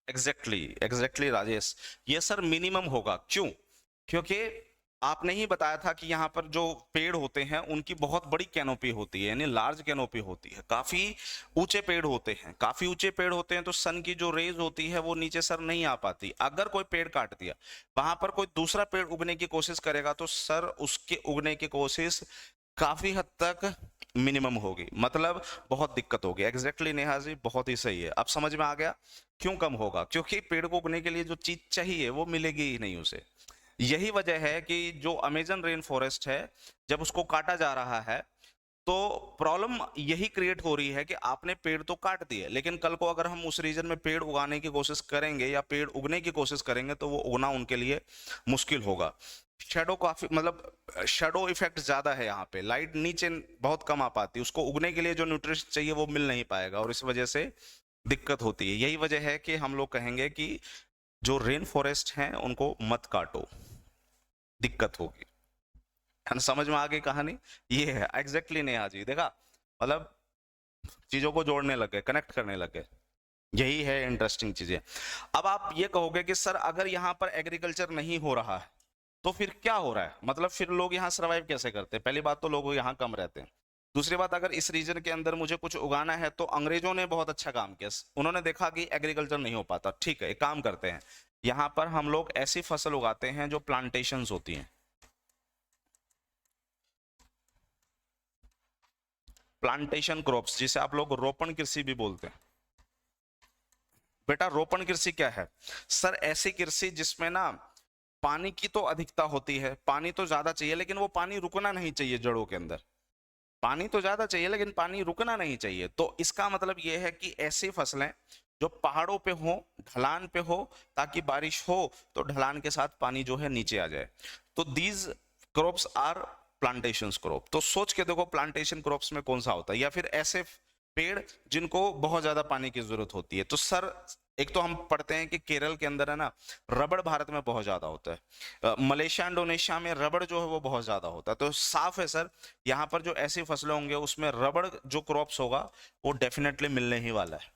एग्जैक्टली राजेश, ये सर मिनिमम होगा। क्यों? क्योंकि आपने ही बताया था कि यहाँ पर जो पेड़ होते हैं उनकी बहुत बड़ी कैनोपी होती है, यानी लार्ज कैनोपी होती है, काफी ऊंचे पेड़ होते हैं। काफी ऊंचे पेड़ होते हैं तो सन की जो रेज होती है वो नीचे सर नहीं आ पाती। अगर कोई पेड़ काट दिया, वहां पर कोई दूसरा पेड़ उगने की कोशिश करेगा तो सर उसके उगने की कोशिश काफी हद तक मिनिमम होगी, मतलब बहुत दिक्कत होगी। एग्जैक्टली नेहा जी, बहुत ही सही है। अब समझ में आ गया क्यों कम होगा? क्योंकि पेड़ को उगने के लिए जो चीज चाहिए वो मिलेगी ही नहीं उसे। यही वजह है कि जो अमेजन रेन फॉरेस्ट है, जब उसको काटा जा रहा है तो प्रॉब्लम यही क्रिएट हो रही है कि आपने पेड़ तो काट दिए, लेकिन कल को अगर हम उस रीजन में पेड़ उगाने की कोशिश करेंगे या पेड़ उगने की कोशिश करेंगे तो वो उगना उनके लिए मुश्किल होगा। शेडो काफी, मतलब शेडो इफेक्ट ज्यादा है यहाँ पे, लाइट नीचे बहुत कम आ पाती है, उसको उगने के लिए जो न्यूट्रिशन चाहिए वो मिल नहीं पाएगा और इस वजह से दिक्कत होती है। यही वजह है कि हम लोग कहेंगे कि जो रेन फॉरेस्ट हैं उनको मत काटो, दिक्कत होगी। है ना? समझ में आ गई कहानी? ये है एग्जैक्टली नेहा जी, देखा मतलब चीजों को जोड़ने लगे, कनेक्ट करने लगे। यही है इंटरेस्टिंग चीजें। अब आप ये कहोगे कि सर अगर यहाँ पर एग्रीकल्चर नहीं हो रहा है तो फिर क्या हो रहा है? मतलब फिर लोग यहाँ सरवाइव कैसे करते हैं? पहली बात तो लोग यहाँ कम रहते हैं। दूसरी बात, अगर इस रीजन के अंदर मुझे कुछ उगाना है तो अंग्रेजों ने बहुत अच्छा काम किया। उन्होंने देखा कि एग्रीकल्चर नहीं हो पाता, ठीक है एक काम करते हैं, यहाँ पर हम लोग ऐसी फसल उगाते हैं जो प्लांटेशन होती हैं। प्लांटेशन क्रॉप्स, जिसे आप लोग रोपण कृषि भी बोलते हैं। बेटा रोपण कृषि क्या है? सर ऐसी कृषि जिसमें ना पानी की तो अधिकता होती है, पानी तो ज्यादा चाहिए लेकिन वो पानी रुकना नहीं चाहिए जड़ों के अंदर। पानी तो ज्यादा चाहिए लेकिन पानी रुकना नहीं चाहिए। तो इसका मतलब ये है कि ऐसी फसलें जो पहाड़ों पे हो, ढलान पे हो, ताकि बारिश हो तो ढलान के साथ पानी जो है नीचे आ जाए। तो these crops are plantation crop. तो सोच के देखो प्लांटेशन क्रॉप्स में कौन सा होता है, या फिर ऐसे पेड़ जिनको बहुत ज्यादा पानी की जरूरत होती है। तो सर एक तो हम पढ़ते हैं कि केरल के अंदर है ना रबड़ भारत में बहुत ज्यादा होता है, मलेशिया इंडोनेशिया में रबड़ जो है वो बहुत ज्यादा होता है। तो साफ है सर, यहाँ पर जो ऐसी फसलें होंगे उसमें रबड़ जो क्रॉप्स होगा वो डेफिनेटली मिलने ही वाला है।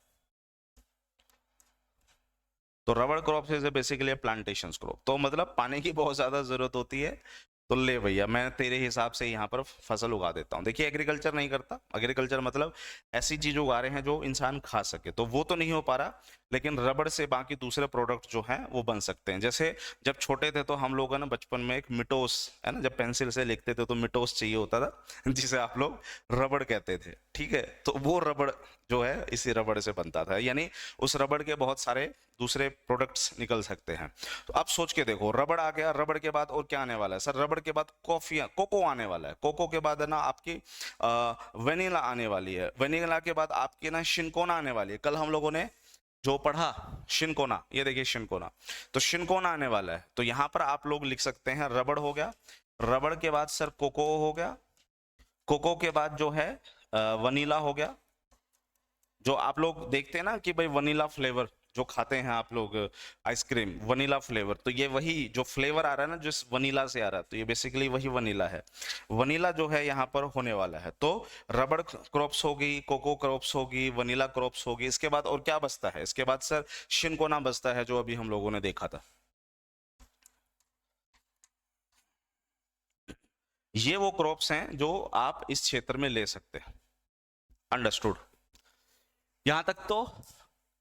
तो रबड़ crop is basically plantation crop. तो मतलब पानी की बहुत ज्यादा जरूरत होती है। तो ले भैया मैं तेरे हिसाब से यहाँ पर फसल उगा देता हूँ। देखिए एग्रीकल्चर नहीं करता, एग्रीकल्चर मतलब ऐसी चीज उगा रहे हैं जो इंसान खा सके, तो वो तो नहीं हो पा रहा, लेकिन रबड़ से बाकी दूसरे प्रोडक्ट जो हैं वो बन सकते हैं। जैसे जब छोटे थे तो हम लोग ना बचपन में एक मिटोस है ना, जब पेंसिल से लिखते थे तो मिटोस चाहिए होता था जिसे आप लोग रबड़ कहते थे, ठीक है। तो वो रबड़ जो है इसी रबड़ से बनता था, यानी उस रबड़ के बहुत सारे दूसरे प्रोडक्ट्स निकल सकते हैं। तो आप सोच के देखो, रबड़ आ गया, रबड़ के बाद और क्या आने वाला है सर? रबड़ के बाद कॉफी, कोको आने वाला है, कोको के बाद है ना आपकी वेनिला आने वाली है, वेनिला के बाद आपकी ना शिनकोना आने वाली है। कल हम लोगों ने जो पढ़ा शिनकोना, ये देखिए शिनकोना, तो शिनकोना आने वाला है। तो यहाँ पर आप लोग लिख सकते हैं रबड़ हो गया, रबड़ के बाद सर कोको हो गया, कोको के बाद जो है वनीला हो गया। जो आप लोग देखते हैं ना कि भाई वनीला फ्लेवर जो खाते हैं आप लोग, आइसक्रीम वनीला फ्लेवर, तो ये वही जो फ्लेवर आ रहा है ना जिस वनीला से आ रहा है, तो ये बेसिकली वही वनीला है। वनीला जो है यहाँ पर होने वाला है। तो रबड़ क्रॉप्स होगी, कोको क्रॉप्स होगी, वनीला क्रॉप्स होगी। इसके बाद और क्या बचता है? इसके बाद सर शिनकोना बचता है, जो अभी हम लोगों ने देखा था। ये वो क्रॉप्स हैं जो आप इस क्षेत्र में ले सकते हैं। अंडरस्टूड? यहां तक तो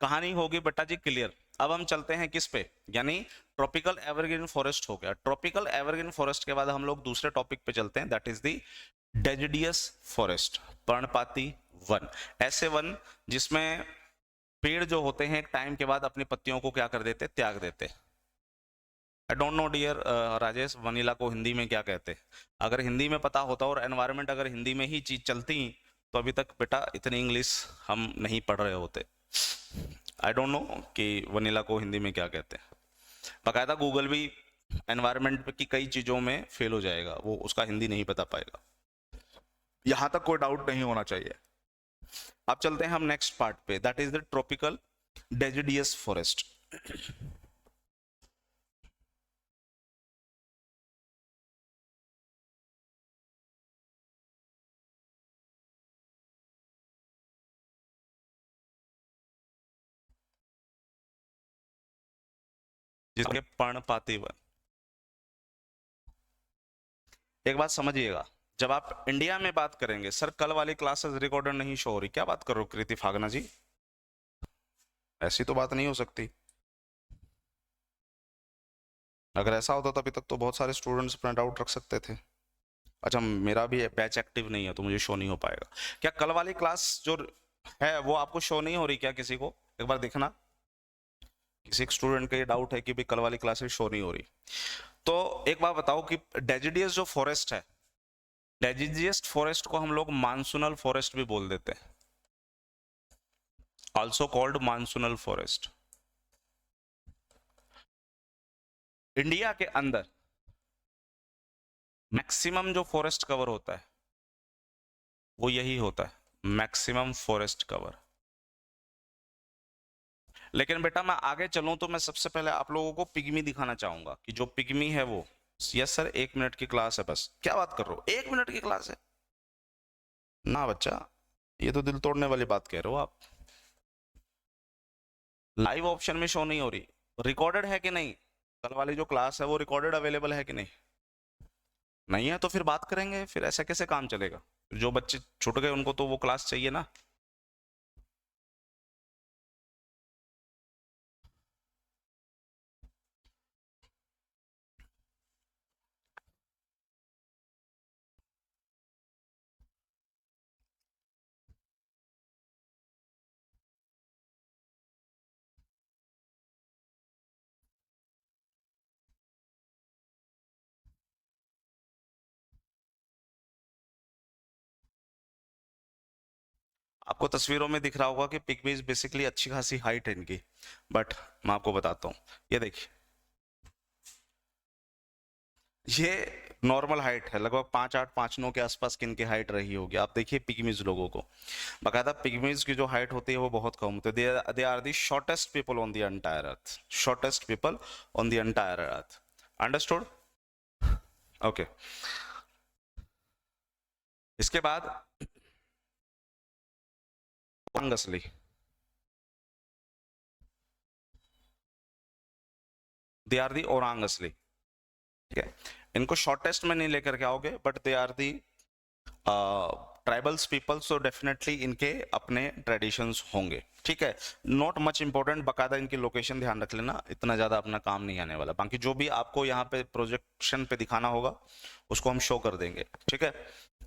कहानी होगी बेटा जी क्लियर। अब हम चलते हैं किस पे, यानी ट्रॉपिकल एवरग्रीन फॉरेस्ट हो गया। ट्रॉपिकल एवरग्रीन फॉरेस्ट के बाद हम लोग दूसरे टॉपिक पे चलते हैं, that is the deciduous forest, पर्णपाती वन। ऐसे वन जिसमें पेड़ जो होते हैं एक टाइम के बाद अपनी पत्तियों को क्या कर देते, त्याग देते। I don't know dear Rajesh, vanilla को हिंदी में क्या कहते? अगर हिंदी में पता होता और एनवायरमेंट अगर हिंदी में ही चीज चलती तो अभी तक बेटा इतनी इंग्लिश हम नहीं पढ़ रहे होते। आई डोंट नो कि वनीला को हिंदी में क्या कहते हैं। बाकायदा गूगल भी एनवायरमेंट की कई चीजों में फेल हो जाएगा, वो उसका हिंदी नहीं बता पाएगा। यहां तक कोई डाउट नहीं होना चाहिए। अब चलते हैं हम नेक्स्ट पार्ट पे, that is the tropical deciduous forest. जिसके पर्णपाती वन। एक बात समझिएगा, जब आप इंडिया में बात करेंगे, सर कल वाली क्लासेस रिकॉर्डेड नहीं शो हो रही, क्या बात कर रहे हो कृति फागना जी? ऐसी तो बात नहीं हो सकती। अगर ऐसा होता तो अभी तक तो बहुत सारे स्टूडेंट्स प्रिंट आउट रख सकते थे। अच्छा मेरा भी बैच एक्टिव नहीं है तो मुझे शो नहीं हो पाएगा। क्या कल वाली क्लास जो है वो आपको शो नहीं हो रही क्या? किसी को एक बार देखना, किसी एक स्टूडेंट का ये डाउट है कि भाई कल वाली क्लासेस शो नहीं हो रही। तो एक बात बताओ कि डेजिडियस जो फॉरेस्ट है, डेजिडियस फॉरेस्ट को हम लोग मानसूनल फॉरेस्ट भी बोल देते हैं, also called monsoonal forest. India के अंदर मैक्सिमम जो फॉरेस्ट कवर होता है वो यही होता है, मैक्सिमम फॉरेस्ट कवर। लेकिन बेटा मैं आगे चलूं तो मैं सबसे पहले आप लोगों को पिग्मी दिखाना चाहूंगा कि जो पिग्मी है वो, यस सर 1 मिनट की क्लास है बस, क्या बात कर रहे हो 1 मिनट की क्लास है? ना बच्चा, ये तो दिल तोड़ने वाली बात कह रहे हो आप। लाइव ऑप्शन में शो नहीं हो रही, रिकॉर्डेड है कि नहीं? कल वाली जो क्लास है वो रिकॉर्डेड अवेलेबल है कि नहीं? नहीं है तो फिर बात करेंगे, फिर ऐसा कैसे काम चलेगा? जो बच्चे छूट गए उनको तो वो क्लास चाहिए ना। आपको तस्वीरों में दिख रहा होगा कि पिग्मीज बेसिकली अच्छी खासी हाइट है इनकी, बट मैं आपको बताता हूँ, ये देखिए ये नॉर्मल हाइट है, लगभग 5'8" 5'9" के आसपास की इनकी हाइट रही होगी। आप देखिए पिग्मीज लोगों को, बाकायदा पिग्मीज की जो हाइट होती है वो बहुत कम होती है। They are the shortest people on the entire earth, shortest people on the entire earth. Understood? Okay. इसके बाद ओरांगसली, दे आर दी ओरांगसली, ठीक है। इनको शॉर्टेस्ट में नहीं लेकर के आओगे, but they are the tribals people, so definitely इनके अपने ट्रेडिशंस होंगे, ठीक है। नॉट मच इंपॉर्टेंट, बकायदा इनकी लोकेशन ध्यान रख लेना, इतना ज्यादा अपना काम नहीं आने वाला। बाकी जो भी आपको यहाँ पे प्रोजेक्शन पे दिखाना होगा उसको हम शो कर देंगे, ठीक है।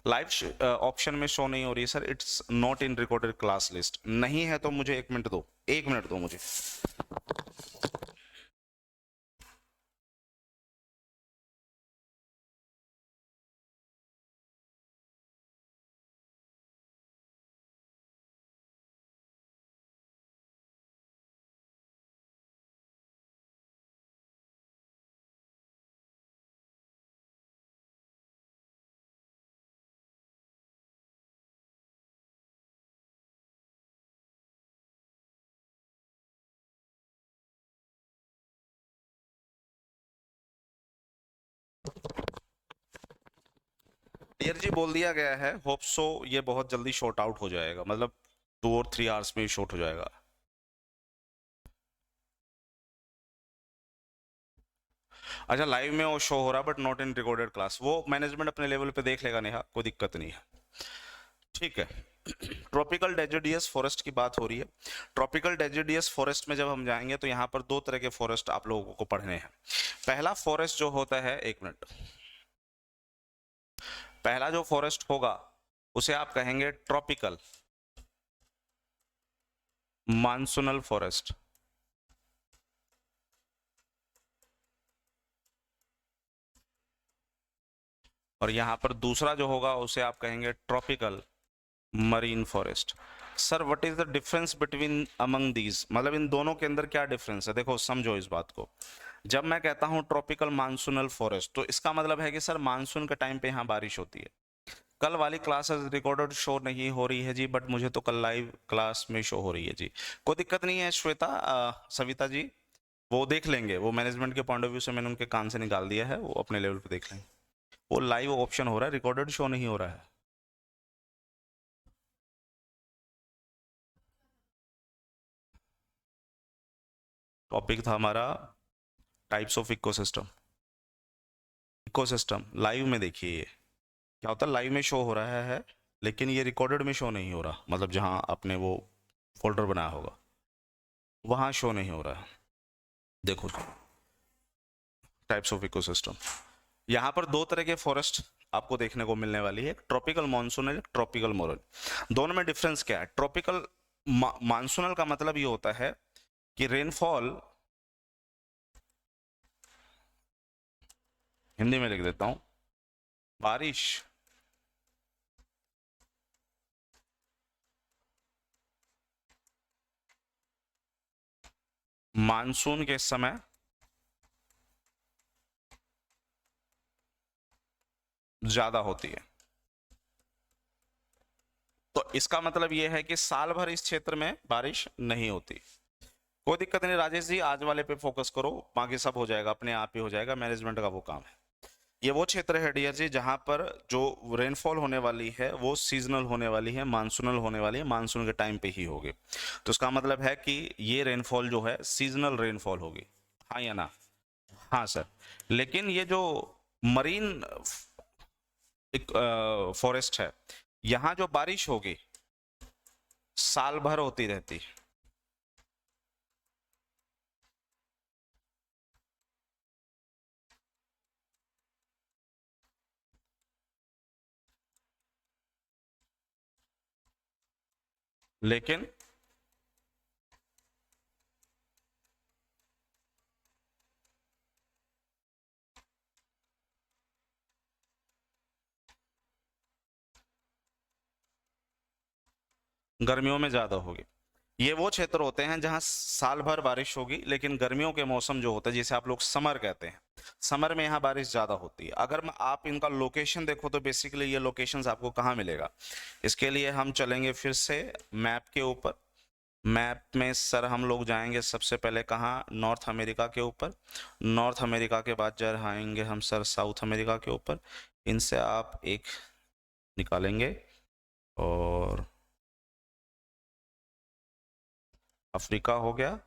लाइव ऑप्शन में शो नहीं हो रही है sir, it's not in recorded class list. नहीं है तो मुझे 1 मिनट दो, 1 मिनट दो मुझे। डियर जी, बोल दिया गया है, होप सो ये बहुत जल्दी शॉर्ट आउट हो जाएगा, मतलब 2 और 3 आवर्स में शॉर्ट हो जाएगा। अच्छा, लाइव में वो शो हो रहा but not in recorded class, वो मैनेजमेंट अपने लेवल पे देख लेगा नेहा, कोई दिक्कत नहीं है, ठीक है। ट्रॉपिकल डेजिडियस फॉरेस्ट की बात हो रही है। ट्रॉपिकल डेजिडियस फॉरेस्ट में जब हम जाएंगे तो यहाँ पर 2 तरह के फॉरेस्ट आप लोगों को पढ़ने हैं। पहला फॉरेस्ट जो होता है, 1 मिनट, पहला जो फॉरेस्ट होगा उसे आप कहेंगे ट्रॉपिकल मानसूनल फॉरेस्ट। और यहां पर दूसरा जो होगा उसे आप कहेंगे tropical marine forest. Sir what is the difference between among these, मतलब इन दोनों के अंदर क्या डिफरेंस है? देखो समझो इस बात को, जब मैं कहता हूं ट्रॉपिकल मानसूनल फॉरेस्ट तो इसका मतलब है कि सर मानसून के टाइम पे यहाँ बारिश होती है। कल वाली क्लासेस रिकॉर्डेड शो नहीं हो रही है जी, बट मुझे तो कल लाइव क्लास में शो हो रही है जी। कोई दिक्कत नहीं है श्वेता, सविता जी, वो देख लेंगे, वो मैनेजमेंट के पॉइंट ऑफ व्यू से मैंने उनके कान से निकाल दिया है, वो अपने लेवल पे देख लेंगे। वो लाइव ऑप्शन हो रहा है, रिकॉर्डेड शो नहीं हो रहा है। टॉपिक था हमारा types of ecosystem. Ecosystem live में देखिए, ये क्या होता है, लाइव में शो हो रहा है लेकिन ये रिकॉर्डेड में शो नहीं हो रहा, मतलब जहां आपने वो फोल्डर बनाया होगा वहां शो नहीं हो रहा है। देखो टाइप्स ऑफ इकोसिस्टम, यहाँ पर 2 तरह के फॉरेस्ट आपको देखने को मिलने वाली है, एक ट्रॉपिकल मानसूनल, एक ट्रॉपिकल मोरल। दोनों में डिफरेंस क्या है? ट्रॉपिकल मानसूनल का मतलब ये होता है कि रेनफॉल, हिंदी में लिख देता हूं, बारिश मानसून के समय ज्यादा होती है। तो इसका मतलब यह है कि साल भर इस क्षेत्र में बारिश नहीं होती। कोई दिक्कत नहीं राजेश जी, आज वाले पे फोकस करो, बाकी सब हो जाएगा, अपने आप ही हो जाएगा, मैनेजमेंट का वो काम है। ये वो क्षेत्र है डियर जी जहां पर जो रेनफॉल होने वाली है वो सीजनल होने वाली है, मानसूनल होने वाली है, मानसून के टाइम पे ही होगी। तो इसका मतलब है कि ये रेनफॉल जो है सीजनल रेनफॉल होगी, हाँ या ना? हाँ सर। लेकिन ये जो मरीन एक फॉरेस्ट है, यहाँ जो बारिश होगी साल भर होती रहती है। लेकिन गर्मियों में ज्यादा होगी। ये वो क्षेत्र होते हैं जहां साल भर बारिश होगी लेकिन गर्मियों के मौसम जो होता है जिसे आप लोग समर कहते हैं, समर में यहाँ बारिश ज्यादा होती है। अगर आप इनका लोकेशन देखो तो बेसिकली ये लोकेशंस आपको कहाँ मिलेगा, इसके लिए हम चलेंगे फिर से मैप के ऊपर। मैप में सर हम लोग जाएंगे सबसे पहले कहाँ, नॉर्थ अमेरिका के ऊपर। नॉर्थ अमेरिका के बाद जाएंगे हम सर साउथ अमेरिका के ऊपर। इनसे आप एक निकालेंगे और अफ्रीका हो गया,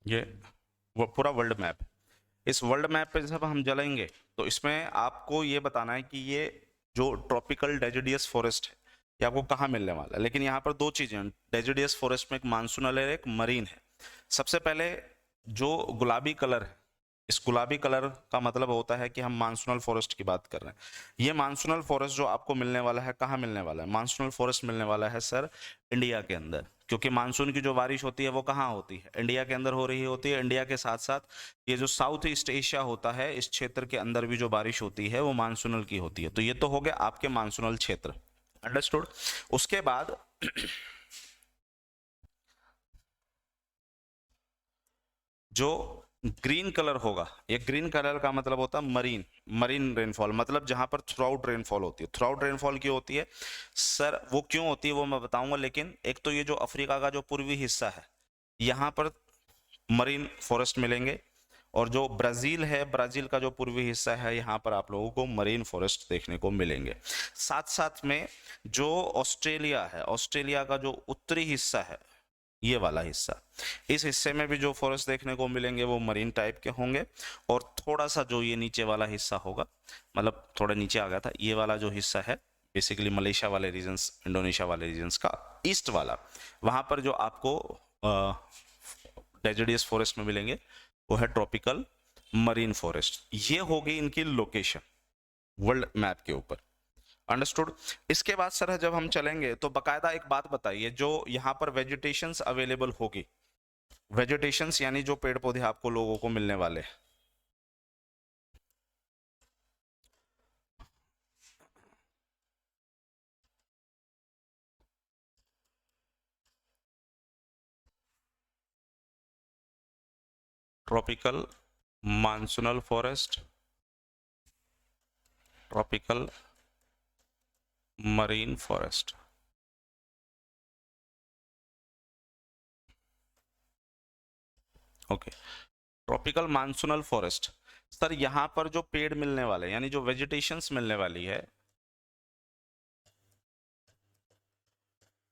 ये वो पूरा वर्ल्ड मैप। इस वर्ल्ड मैप पे जब हम चलेंगे तो इसमें आपको ये बताना है कि ये जो ट्रॉपिकल डेजिडियस फॉरेस्ट है ये आपको कहाँ मिलने वाला है। लेकिन यहाँ पर दो चीजें हैं, डेजिडियस फॉरेस्ट में एक मानसूनल है, एक मरीन है। सबसे पहले जो गुलाबी कलर है, इस गुलाबी कलर का मतलब होता है कि हम मानसूनल फॉरेस्ट की बात कर रहे हैं। ये मानसूनल फॉरेस्ट जो आपको मिलने वाला है, कहाँ मिलने वाला है, मानसूनल फॉरेस्ट मिलने वाला है सर इंडिया के अंदर। क्योंकि मानसून की जो बारिश होती है वो कहाँ होती है, इंडिया के अंदर हो रही होती है। इंडिया के साथ साथ ये जो साउथ ईस्ट एशिया होता है, इस क्षेत्र के अंदर भी जो बारिश होती है वो मानसूनल की होती है। तो ये तो हो गया आपके मानसूनल क्षेत्र, अंडरस्टूड। उसके बाद जो ग्रीन कलर होगा, ये ग्रीन कलर का मतलब होता है मरीन, मरीन रेनफॉल, मतलब जहां पर थ्रू आउट रेनफॉल होती है। थ्रू आउट रेनफॉल क्यों होती है सर, वो क्यों होती है वो मैं बताऊंगा। लेकिन एक तो ये जो अफ्रीका का जो पूर्वी हिस्सा है यहाँ पर मरीन फॉरेस्ट मिलेंगे, और जो ब्राजील है, ब्राजील का जो पूर्वी हिस्सा है यहाँ पर आप लोगों को मरीन फॉरेस्ट देखने को मिलेंगे। साथ साथ में जो ऑस्ट्रेलिया है, ऑस्ट्रेलिया का जो उत्तरी हिस्सा है, ये वाला हिस्सा, इस हिस्से में भी जो फॉरेस्ट देखने को मिलेंगे वो मरीन टाइप के होंगे। और थोड़ा सा जो ये नीचे वाला हिस्सा होगा, मतलब थोड़ा नीचे आ गया था, ये वाला जो हिस्सा है बेसिकली मलेशिया वाले रीजन्स, इंडोनेशिया वाले रीजन्स का ईस्ट वाला, वहां पर जो आपको डेजिडियस फॉरेस्ट में मिलेंगे वो है ट्रॉपिकल मरीन फॉरेस्ट। ये होगी इनकी लोकेशन वर्ल्ड मैप के ऊपर, अंडरस्टूड। इसके बाद सर जब हम चलेंगे तो बकायदा एक बात बताइए, जो यहाँ पर वेजिटेशंस अवेलेबल होगी, वेजिटेशंस यानी जो पेड़ पौधे आपको लोगों को मिलने वाले, tropical monsoonal forest, tropical marine forest, okay. Tropical monsoonal forest sir, यहाँ पर जो पेड़ मिलने वाले यानी जो वेजिटेशंस मिलने वाली है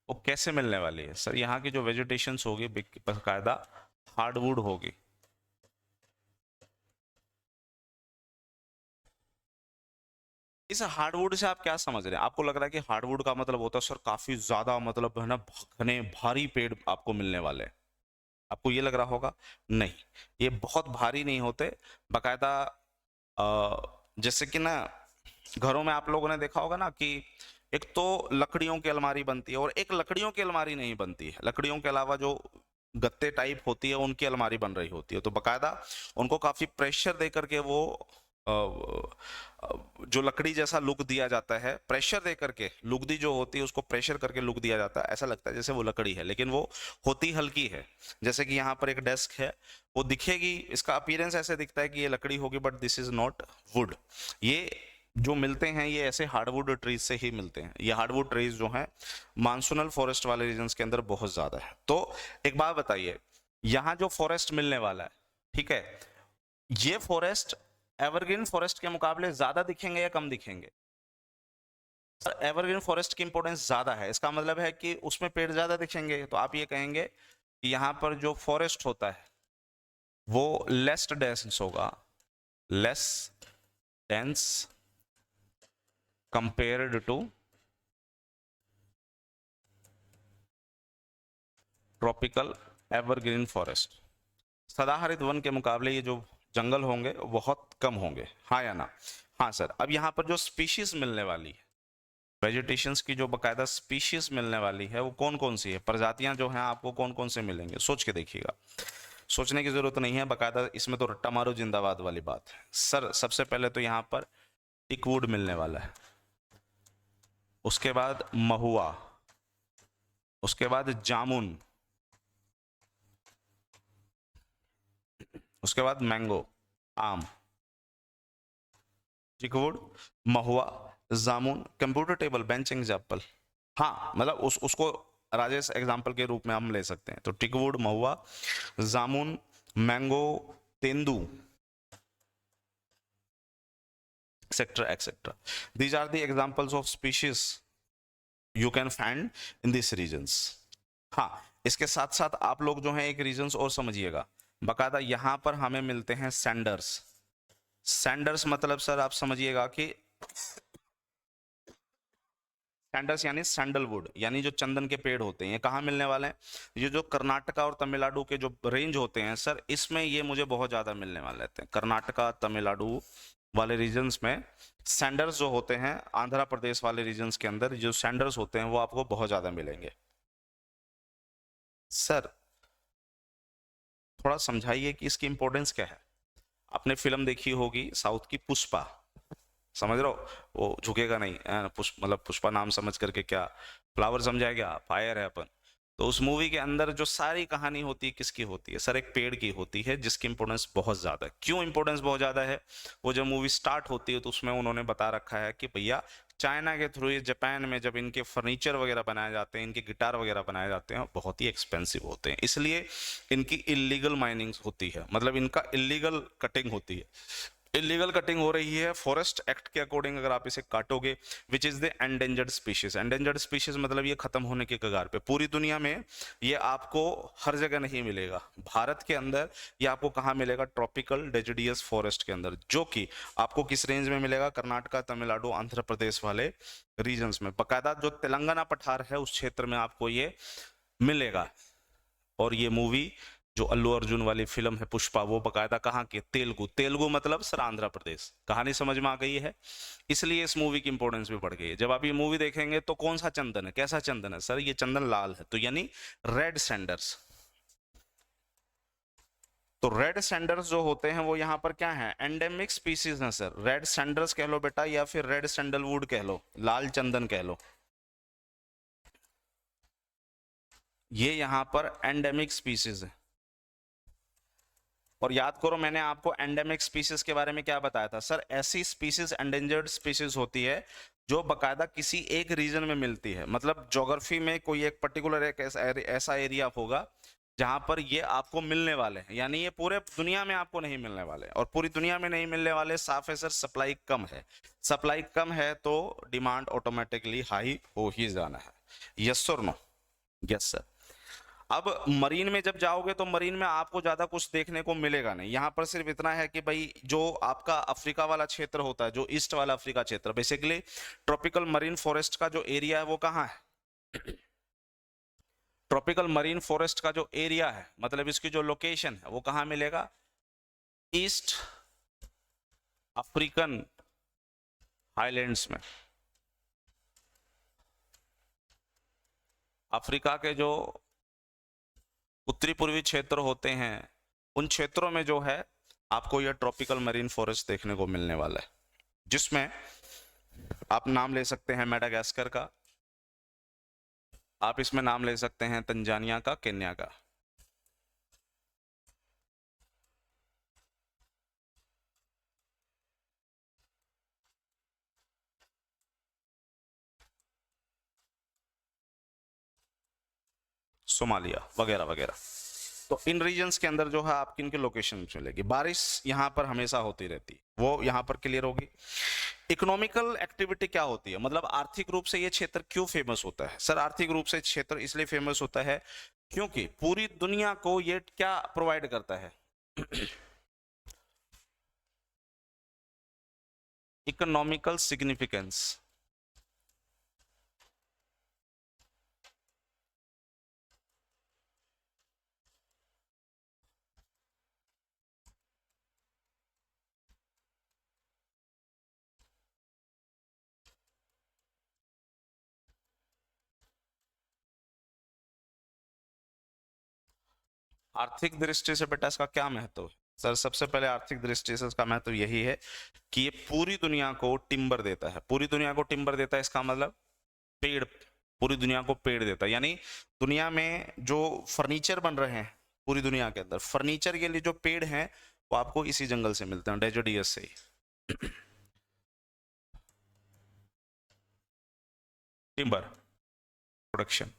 वो कैसे मिलने वाली है सर, यहाँ की जो वेजिटेशंस होगी बकायदा हार्डवुड होगी। इस हार्डवुड से आप क्या समझ रहे हैं, आपको लग रहा है कि हार्डवुड का मतलब होता है सर काफी ज्यादा, मतलब है ना, घने भारी पेड़ आपको मिलने वाले हैं, आपको ये लग रहा होगा। नहीं, ये बहुत भारी नहीं होते, बकायदा जैसे कि ना घरों में आप लोगों ने देखा होगा ना कि एक तो लकड़ियों की अलमारी बनती है, और एक लकड़ियों की अलमारी नहीं बनती है, लकड़ियों के अलावा जो गत्ते टाइप होती है उनकी अलमारी बन रही होती है। तो बकायदा उनको काफी प्रेशर दे करके वो जो लकड़ी जैसा लुक दिया जाता है, प्रेशर दे करके लुगदी जो होती है उसको प्रेशर करके लुक दिया जाता है, ऐसा लगता है जैसे वो लकड़ी है, लेकिन वो होती हल्की है। जैसे कि यहाँ पर एक डेस्क है, वो दिखेगी, इसका अपीयरेंस ऐसे दिखता है कि ये लकड़ी होगी, but this is not would. ये जो मिलते हैं ये ऐसे हार्डवुड ट्रीज से ही मिलते हैं। ये हार्डवुड ट्रीज जो हैं मानसूनल फॉरेस्ट वाले रीजन्स के अंदर बहुत ज्यादा है। तो एक बात बताइए, यहाँ जो फॉरेस्ट मिलने वाला है, ठीक है, ये फॉरेस्ट एवरग्रीन फॉरेस्ट के मुकाबले ज्यादा दिखेंगे या कम दिखेंगे? एवरग्रीन फॉरेस्ट की इंपॉर्टेंस ज्यादा है, इसका मतलब है कि उसमें पेड़ ज्यादा दिखेंगे। तो आप ये कहेंगे कि यहाँ पर जो फॉरेस्ट होता है वो लेस डेंस होगा, less dense compared to tropical evergreen forest. सदाहरित वन के मुकाबले ये जो जंगल होंगे वो बहुत कम होंगे, हाँ या ना? हाँ सर। अब यहाँ पर जो स्पीशीज मिलने वाली है, वेजिटेशंस की जो बकायदा स्पीशीज मिलने वाली है वो कौन कौन सी है, प्रजातियां जो हैं आपको कौन कौन से मिलेंगे, सोच के देखिएगा। सोचने की जरूरत नहीं है, बकायदा इसमें तो रट्टा मारो जिंदाबाद वाली बात है। सर सबसे पहले तो यहाँ पर टिकवुड मिलने वाला है, उसके बाद महुआ, उसके बाद जामुन, उसके बाद मैंगो, आम, चिकवुड, महुआ, जामुन, कंप्यूटर टेबल, बेंच एग्जाम्पल। हाँ मतलब उसको राजेश एग्जाम्पल के रूप में हम ले सकते हैं। तो टिकवुड, महुआ, जामुन, मैंगो, तेंदू, etcetera etcetera. These are the examples of species you can find in this regions. हाँ, इसके साथ साथ आप लोग जो है एक रीजन्स और समझिएगा, बकायदा यहाँ पर हमें मिलते हैं सैंडर्स। सैंडर्स मतलब सर आप समझिएगा कि सैंडर्स यानी सैंडलवुड, यानी जो चंदन के पेड़ होते हैं, ये कहाँ मिलने वाले हैं, ये जो कर्नाटका और तमिलनाडु के जो रेंज होते हैं सर, इसमें ये मुझे बहुत ज्यादा मिलने वाले रहते हैं। कर्नाटका तमिलनाडु वाले रीजन्स में सैंडर्स जो होते हैं, आंध्र प्रदेश वाले रीजन्स के अंदर जो सैंडर्स होते हैं वो आपको बहुत ज्यादा मिलेंगे। सर थोड़ा समझाइए कि इसकी इंपॉर्टेंस क्या है। आपने फिल्म देखी होगी साउथ की पुष्पा, समझ रहे हो, वो झुकेगा नहीं, पुष्प मतलब पुष्पा नाम समझ करके क्या फ्लावर समझा क्या, फायर है अपन। तो उस मूवी के अंदर जो सारी कहानी होती है किसकी होती है सर, एक पेड़ की होती है, जिसकी इंपॉर्टेंस बहुत ज्यादा है। क्यों इंपॉर्टेंस बहुत ज्यादा है, वो जब मूवी स्टार्ट होती है तो उसमें उन्होंने बता रखा है कि भैया चाइना के थ्रू ये जापान में जब इनके फर्नीचर वगैरह बनाए जाते हैं, इनके गिटार वगैरह बनाए जाते हैं, बहुत ही एक्सपेंसिव होते हैं, इसलिए इनकी इलीगल माइनिंग होती है, मतलब इनका इलीगल कटिंग होती है। इलीगल कटिंग हो रही है फॉरेस्ट एक्ट के अकॉर्डिंग, अगर आप इसे काटोगे, which is the endangered species. Endangered species मतलब ये खत्म होने के कगार पे, पूरी दुनिया में ये आपको हर जगह नहीं मिलेगा। भारत के अंदर ये आपको कहाँ मिलेगा, ट्रॉपिकल डेसिडियस फॉरेस्ट के अंदर, जो कि आपको किस रेंज में मिलेगा, कर्नाटका तमिलनाडु आंध्र प्रदेश वाले रीजन्स में। बकायदा जो तेलंगाना पठार है उस क्षेत्र में आपको ये मिलेगा। और ये मूवी जो अल्लू अर्जुन वाली फिल्म है पुष्पा, वो बकायदा कहाँ की, तेलुगु। तेलुगु मतलब सर आंध्र प्रदेश। कहानी समझ में आ गई है, इसलिए इस मूवी की इंपॉर्टेंस भी बढ़ गई है। जब आप ये मूवी देखेंगे तो कौन सा चंदन है, कैसा चंदन है सर, ये चंदन लाल है, तो यानी रेड सैंडर्स। तो रेड सैंडर्स जो होते हैं वो यहाँ पर क्या है, एंडेमिक स्पीसीज हैं सर। रेड सैंडर्स कह लो बेटा, या फिर रेड सैंडलवुड कह लो, लाल चंदन कह लो, ये यहाँ पर एंडेमिक स्पीसीज है। और याद करो मैंने आपको एंडेमिक स्पीसीज के बारे में क्या बताया था सर, ऐसी स्पीसीज एंडेंजर्ड स्पीसीज होती है जो बकायदा किसी एक रीजन में मिलती है, मतलब ज्योग्राफी में कोई एक पर्टिकुलर एक ऐसा एरिया होगा जहां पर ये आपको मिलने वाले हैं, यानी ये पूरे दुनिया में आपको नहीं मिलने वाले। और पूरी दुनिया में नहीं मिलने वाले साफ है सर, सप्लाई कम है। सप्लाई कम है तो डिमांड ऑटोमेटिकली हाई हो ही जाना है। यस और नो? Yes sir. अब मरीन में जब जाओगे तो मरीन में आपको ज्यादा कुछ देखने को मिलेगा नहीं, यहाँ पर सिर्फ इतना है कि भाई जो आपका अफ्रीका वाला क्षेत्र होता है, जो ईस्ट वाला अफ्रीका क्षेत्र, बेसिकली ट्रॉपिकल मरीन फॉरेस्ट का जो एरिया है वो कहाँ है, ट्रॉपिकल मरीन फॉरेस्ट का जो एरिया है, मतलब इसकी जो लोकेशन है वो कहाँ मिलेगा, ईस्ट अफ्रीकन हाईलैंड्स में। अफ्रीका के जो उत्तरी पूर्वी क्षेत्र होते हैं उन क्षेत्रों में जो है आपको यह ट्रॉपिकल मरीन फॉरेस्ट देखने को मिलने वाला है, जिसमें आप नाम ले सकते हैं मेडागास्कर का, आप इसमें नाम ले सकते हैं तंजानिया का, केन्या का। सोमालिया वगैरह वगैरह। तो इन रीजन्स के अंदर जो है आपकी इनकी लोकेशन मिलेगी। बारिश यहाँ पर हमेशा होती रहती है, वो यहाँ पर क्लियर होगी। इकोनॉमिकल एक्टिविटी क्या होती है, मतलब आर्थिक रूप से ये क्षेत्र क्यों फेमस होता है सर, आर्थिक रूप से क्षेत्र इसलिए फेमस होता है क्योंकि पूरी दुनिया को ये क्या प्रोवाइड करता है, इकोनॉमिकल सिग्निफिकेंस। आर्थिक दृष्टि से बेटा इसका क्या महत्व है? सर सबसे पहले आर्थिक दृष्टि से इसका महत्व यही है कि ये पूरी दुनिया को टिम्बर देता है। पूरी दुनिया को टिम्बर देता है इसका मतलब पेड़, पूरी दुनिया को पेड़ देता है। यानी दुनिया में जो फर्नीचर बन रहे हैं पूरी दुनिया के अंदर, फर्नीचर के लिए जो पेड़ हैं वो आपको इसी जंगल से मिलते हैं, डेजर्टियस से ही। टिम्बर प्रोडक्शन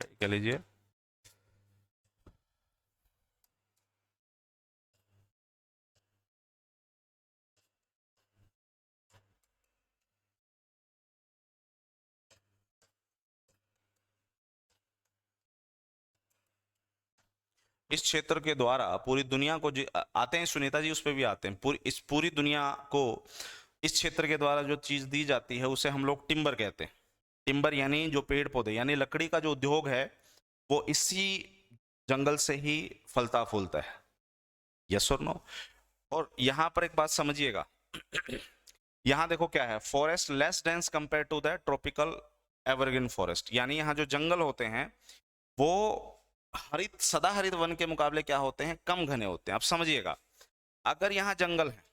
कह लीजिए। इस क्षेत्र के द्वारा पूरी दुनिया को आते हैं सुनीता जी, उस पे भी आते हैं। पूरी दुनिया को इस क्षेत्र के द्वारा जो चीज दी जाती है उसे हम लोग टिम्बर कहते हैं। टिम्बर यानी जो पेड़ पौधे, यानी लकड़ी का जो उद्योग है वो इसी जंगल से ही फलता फूलता है। यस और नो? और यहां पर एक बात समझिएगा, यहां देखो क्या है, forest less dense compare to the tropical evergreen forest. यानी यहाँ जो जंगल होते हैं वो हरित सदाहरित वन के मुकाबले क्या होते हैं, कम घने होते हैं। अब समझिएगा, अगर यहाँ जंगल है,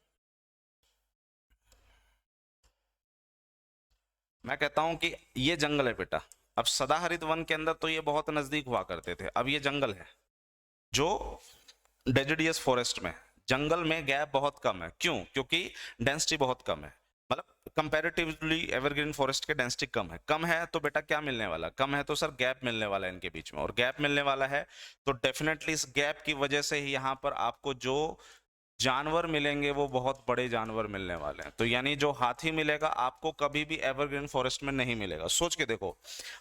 मैं कहता हूं कि ये जंगल है बेटा, अब सदाहरित वन के अंदर तो ये बहुत नजदीक हुआ करते थे, अब ये जंगल है जो डेजिडियस फॉरेस्ट में, जंगल में गैप बहुत कम है। क्यों? क्योंकि डेंसिटी बहुत कम है, मतलब कंपैरेटिवली एवरग्रीन फॉरेस्ट के डेंसिटी कम है। कम है तो बेटा क्या मिलने वाला, कम है तो सर गैप मिलने वाला है इनके बीच में, और गैप मिलने वाला है तो डेफिनेटली इस गैप की वजह से ही यहाँ पर आपको जो जानवर मिलेंगे वो बहुत बड़े जानवर मिलने वाले हैं। तो यानी जो हाथी मिलेगा आपको कभी भी एवरग्रीन फॉरेस्ट में नहीं मिलेगा। सोच के देखो,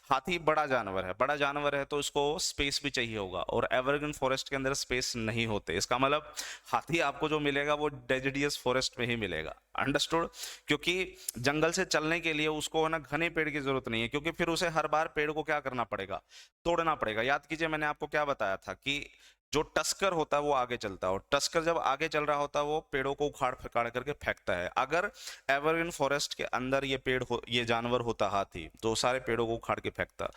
हाथी बड़ा जानवर है, बड़ा जानवर है तो इसको स्पेस भी चाहिए होगा, और एवरग्रीन फॉरेस्ट के अंदर स्पेस नहीं होते। इसका मतलब हाथी आपको जो मिलेगा वो डेजिडियस फॉरेस्ट में ही मिलेगा। अंडरस्टूड? क्योंकि जंगल से चलने के लिए उसको है ना घने पेड़ की जरूरत नहीं है, क्योंकि फिर उसे हर बार पेड़ को क्या करना पड़ेगा, तोड़ना पड़ेगा। याद कीजिए मैंने आपको क्या बताया था कि जो टस्कर होता है वो आगे चलता है, और टस्कर जब आगे चल रहा होता है वो पेड़ों को उखाड़ फेंकाड़ करके फेंकता है। अगर एवरग्रीन फॉरेस्ट के अंदर ये ये जानवर होता हाथी, तो सारे पेड़ों को उखाड़ के फेंकता,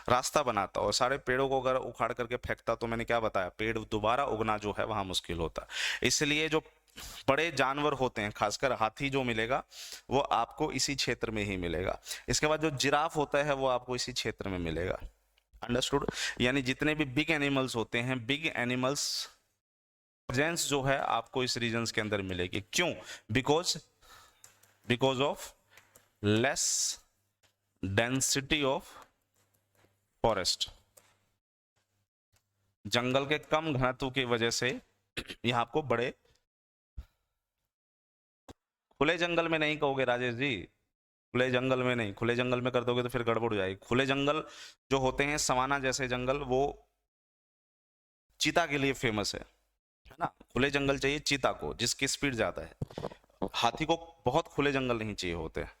रास्ता बनाता, और सारे पेड़ों को अगर उखाड़ करके फेंकता तो मैंने क्या बताया, पेड़ दोबारा उगना जो है वहां मुश्किल होता। इसलिए जो बड़े जानवर होते हैं, खासकर हाथी जो मिलेगा वो आपको इसी क्षेत्र में ही मिलेगा। इसके बाद जो जिराफ होता है वो आपको इसी क्षेत्र में मिलेगा। अंडरस्टूड? यानी जितने भी बिग एनिमल्स होते हैं, बिग एनिमल्स प्रेजेंस जो है आपको इस रीजन के अंदर मिलेगी। क्यों? Because of less density of forest, जंगल के कम घनत्व की वजह से यहां आपको बड़े, खुले जंगल में नहीं कहोगे राजेश जी, खुले जंगल में नहीं, खुले जंगल में कर दोगे तो फिर गड़बड़ हो जाएगी। खुले जंगल जो होते हैं सवाना जैसे जंगल, वो चीता के लिए फेमस है ना। खुले जंगल चाहिए चीता को जिसकी स्पीड ज्यादा है। हाथी को बहुत खुले जंगल नहीं चाहिए होते हैं,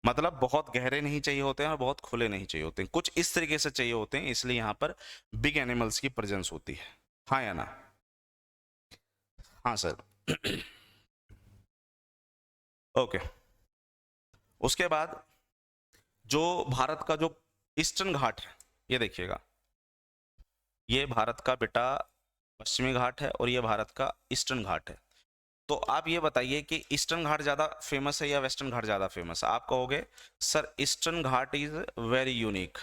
मतलब बहुत गहरे नहीं चाहिए होते हैं और बहुत खुले नहीं चाहिए होते हैं, कुछ इस तरीके से चाहिए होते हैं। इसलिए यहाँ पर बिग एनिमल्स की प्रेजेंस होती है। हाँ या ना? हाँ सर। ओके। उसके बाद जो भारत का जो ईस्टर्न घाट है, ये देखिएगा, ये भारत का बेटा पश्चिमी घाट है और ये भारत का ईस्टर्न घाट है। तो आप ये बताइए कि ईस्टर्न घाट ज्यादा फेमस है या वेस्टर्न घाट ज्यादा फेमस है? आप कहोगे sir eastern Ghat is very unique.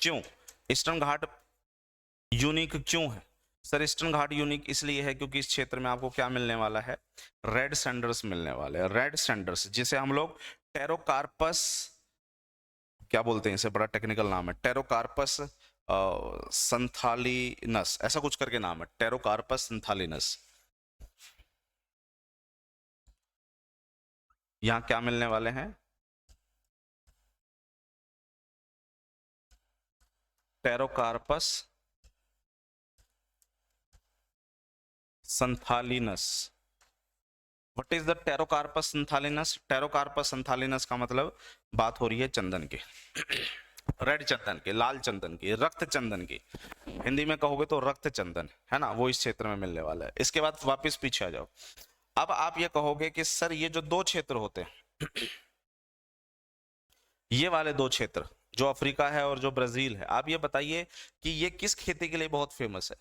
क्यों ईस्टर्न घाट यूनिक क्यों है? सर ईस्टर्न घाट यूनिक इसलिए है क्योंकि इस क्षेत्र में आपको क्या मिलने वाला है, रेड सैंडर्स मिलने वाले हैं। रेड सैंडर्स जिसे हम लोग टेरोकार्पस क्या बोलते हैं, इसे बड़ा टेक्निकल नाम है, टेरोकार्पस संथालिनस, ऐसा कुछ करके नाम है, टेरोकार्पस संथालिनस। यहां क्या मिलने वाले हैं, Pterocarpus santalinus. What is the Pterocarpus santalinus? Pterocarpus santalinus का मतलब बात हो रही है चंदन की, रेड चंदन की, लाल चंदन की, रक्त चंदन की। हिंदी में कहोगे तो रक्त चंदन है ना, वो इस क्षेत्र में मिलने वाला है। इसके बाद वापस पीछे आ जाओ। अब आप ये कहोगे कि सर ये जो दो क्षेत्र होते हैं, ये वाले दो क्षेत्र जो अफ्रीका है और जो ब्राजील है। आप ये बताइए कि ये किस खेती के लिए बहुत फेमस है,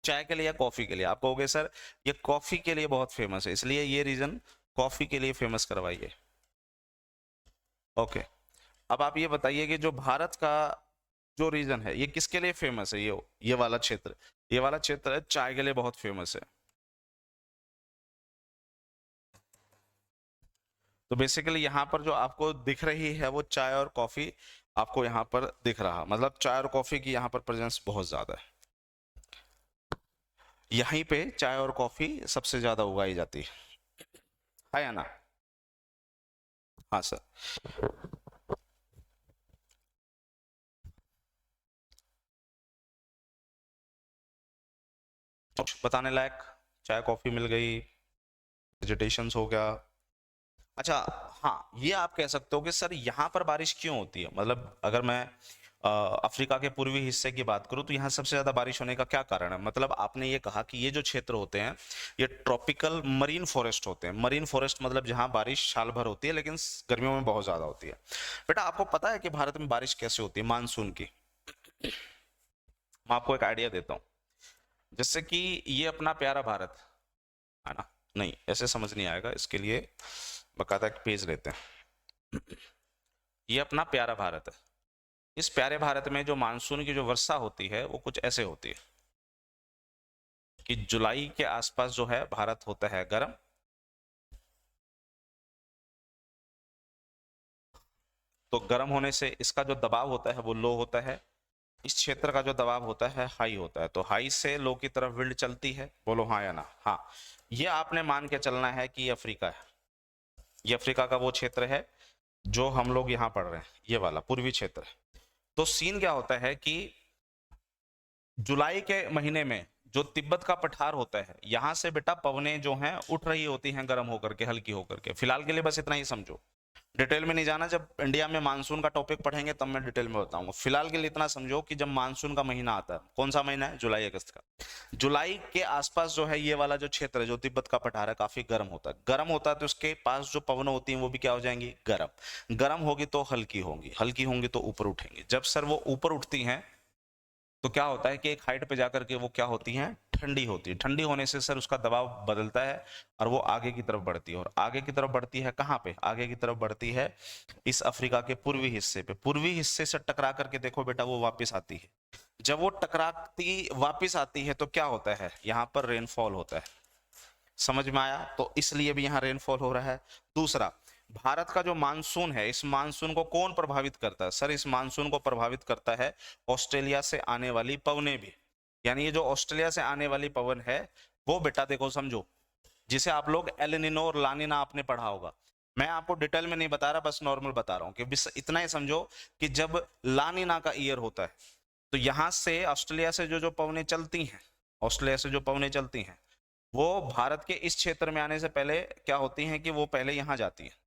चाय के लिए या कॉफी के लिए? आप कहोगे सर ये कॉफी के लिए बहुत फेमस है, इसलिए ये रीजन कॉफी के लिए फेमस करवाइए। ओके, अब आप ये बताइए कि जो भारत का जो रीजन है ये किसके लिए फेमस है? ये वाला क्षेत्र, ये वाला क्षेत्र है चाय के लिए बहुत फेमस है। तो बेसिकली यहाँ पर जो आपको दिख रही है वो चाय और कॉफी आपको यहाँ पर दिख रहा, मतलब चाय और कॉफी की यहाँ पर प्रेजेंस बहुत ज्यादा है। यहीं पे चाय और कॉफी सबसे ज्यादा उगाई जाती है या ना? हाँ सर। कुछ बताने लायक? चाय कॉफी मिल गई, वेजिटेशंस हो गया। अच्छा, हाँ ये आप कह सकते हो कि सर यहाँ पर बारिश क्यों होती है, मतलब अगर मैं अफ्रीका के पूर्वी हिस्से की बात करूँ तो यहाँ सबसे ज्यादा बारिश होने का क्या कारण है? मतलब आपने ये कहा कि ये जो क्षेत्र होते हैं ये ट्रॉपिकल मरीन फॉरेस्ट होते हैं। मरीन फॉरेस्ट मतलब जहाँ बारिश साल भर होती है लेकिन गर्मियों में बहुत ज्यादा होती है। बेटा आपको पता है कि भारत में बारिश कैसे होती है मानसून की? मैं आपको एक आइडिया देता हूँ। जैसे कि ये अपना प्यारा भारत है ना, नहीं ऐसे समझ नहीं आएगा, इसके लिए बकायदा एक पेज लेते हैं। ये अपना प्यारा भारत है। इस प्यारे भारत में जो मानसून की जो वर्षा होती है वो कुछ ऐसे होती है कि जुलाई के आसपास जो है भारत होता है गर्म, तो गर्म होने से इसका जो दबाव होता है वो लो होता है, इस क्षेत्र का जो दबाव होता है हाई होता है, तो हाई से लो की तरफ विंड चलती है। बोलो हाँ या ना? हाँ। ये आपने मान के चलना है कि ये अफ्रीका है, ये अफ्रीका का वो क्षेत्र है जो हम लोग यहाँ पढ़ रहे हैं, ये वाला पूर्वी क्षेत्र। तो सीन क्या होता है कि जुलाई के महीने में जो तिब्बत का पठार होता है यहां से बेटा पवनें जो हैं उठ रही होती हैं गर्म होकर के, हल्की होकर के। फिलहाल के लिए बस इतना ही समझो, डिटेल में नहीं जाना, जब इंडिया में मानसून का टॉपिक पढ़ेंगे तब मैं डिटेल में बताऊंगा। फिलहाल के लिए इतना समझो कि जब मानसून का महीना आता है, कौन सा महीना है? जुलाई अगस्त का। जुलाई के आसपास जो है ये वाला जो क्षेत्र है जो तिब्बत का पठार है काफी गर्म होता है। गर्म होता है तो उसके पास जो पवन होती है वो भी क्या हो जाएंगी? गर्म। गर्म होगी तो हल्की होंगी, हल्की होंगी तो ऊपर उठेंगी। जब सर वो ऊपर उठती हैं तो क्या होता है कि एक हाइट पे जाकर के वो क्या होती हैं? ठंडी होती है। ठंडी होने से सर उसका दबाव बदलता है और वो आगे की तरफ बढ़ती है। और आगे की तरफ बढ़ती है कहाँ पे? आगे की तरफ बढ़ती है इस अफ्रीका के पूर्वी हिस्से पे। पूर्वी हिस्से से टकरा करके देखो बेटा वो वापस आती है। जब वो टकराती वापस आती है तो क्या होता है? यहाँ पर रेनफॉल होता है। समझ में आया? तो इसलिए भी यहाँ रेनफॉल हो रहा है। दूसरा, भारत का जो मानसून है इस मानसून को कौन प्रभावित करता है? सर इस मानसून को प्रभावित करता है ऑस्ट्रेलिया से आने वाली पवनें भी। यानी ये जो ऑस्ट्रेलिया से आने वाली पवन है वो बेटा देखो समझो, जिसे आप लोग एल निनो और लानिना आपने पढ़ा होगा। मैं आपको डिटेल में नहीं बता रहा, बस नॉर्मल बता रहा हूँ कि बस इतना ही समझो कि जब लानिना का ईयर होता है तो यहां से ऑस्ट्रेलिया से जो जो पवनें चलती हैं, ऑस्ट्रेलिया से जो पवनें चलती हैं वो भारत के इस क्षेत्र में आने से पहले क्या होती हैं कि वो पहले यहां जाती है,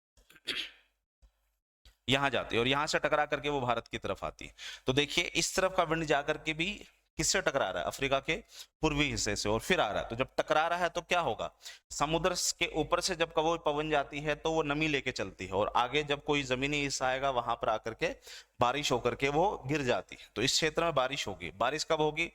यहां जाती है और यहां से टकरा करके वो भारत की तरफ आती है। तो देखिए इस तरफ का विंड जाकर के भी किससे टकरा रहा है? अफ्रीका के पूर्वी हिस्से से, और फिर आ रहा है। तो जब टकरा रहा है तो क्या होगा? समुद्र के ऊपर से जब वो पवन जाती है तो वो नमी लेके चलती है और आगे जब कोई जमीनी हिस्सा आएगा वहां पर आकर के बारिश होकर के वो गिर जाती है। तो इस क्षेत्र में बारिश होगी। बारिश कब होगी?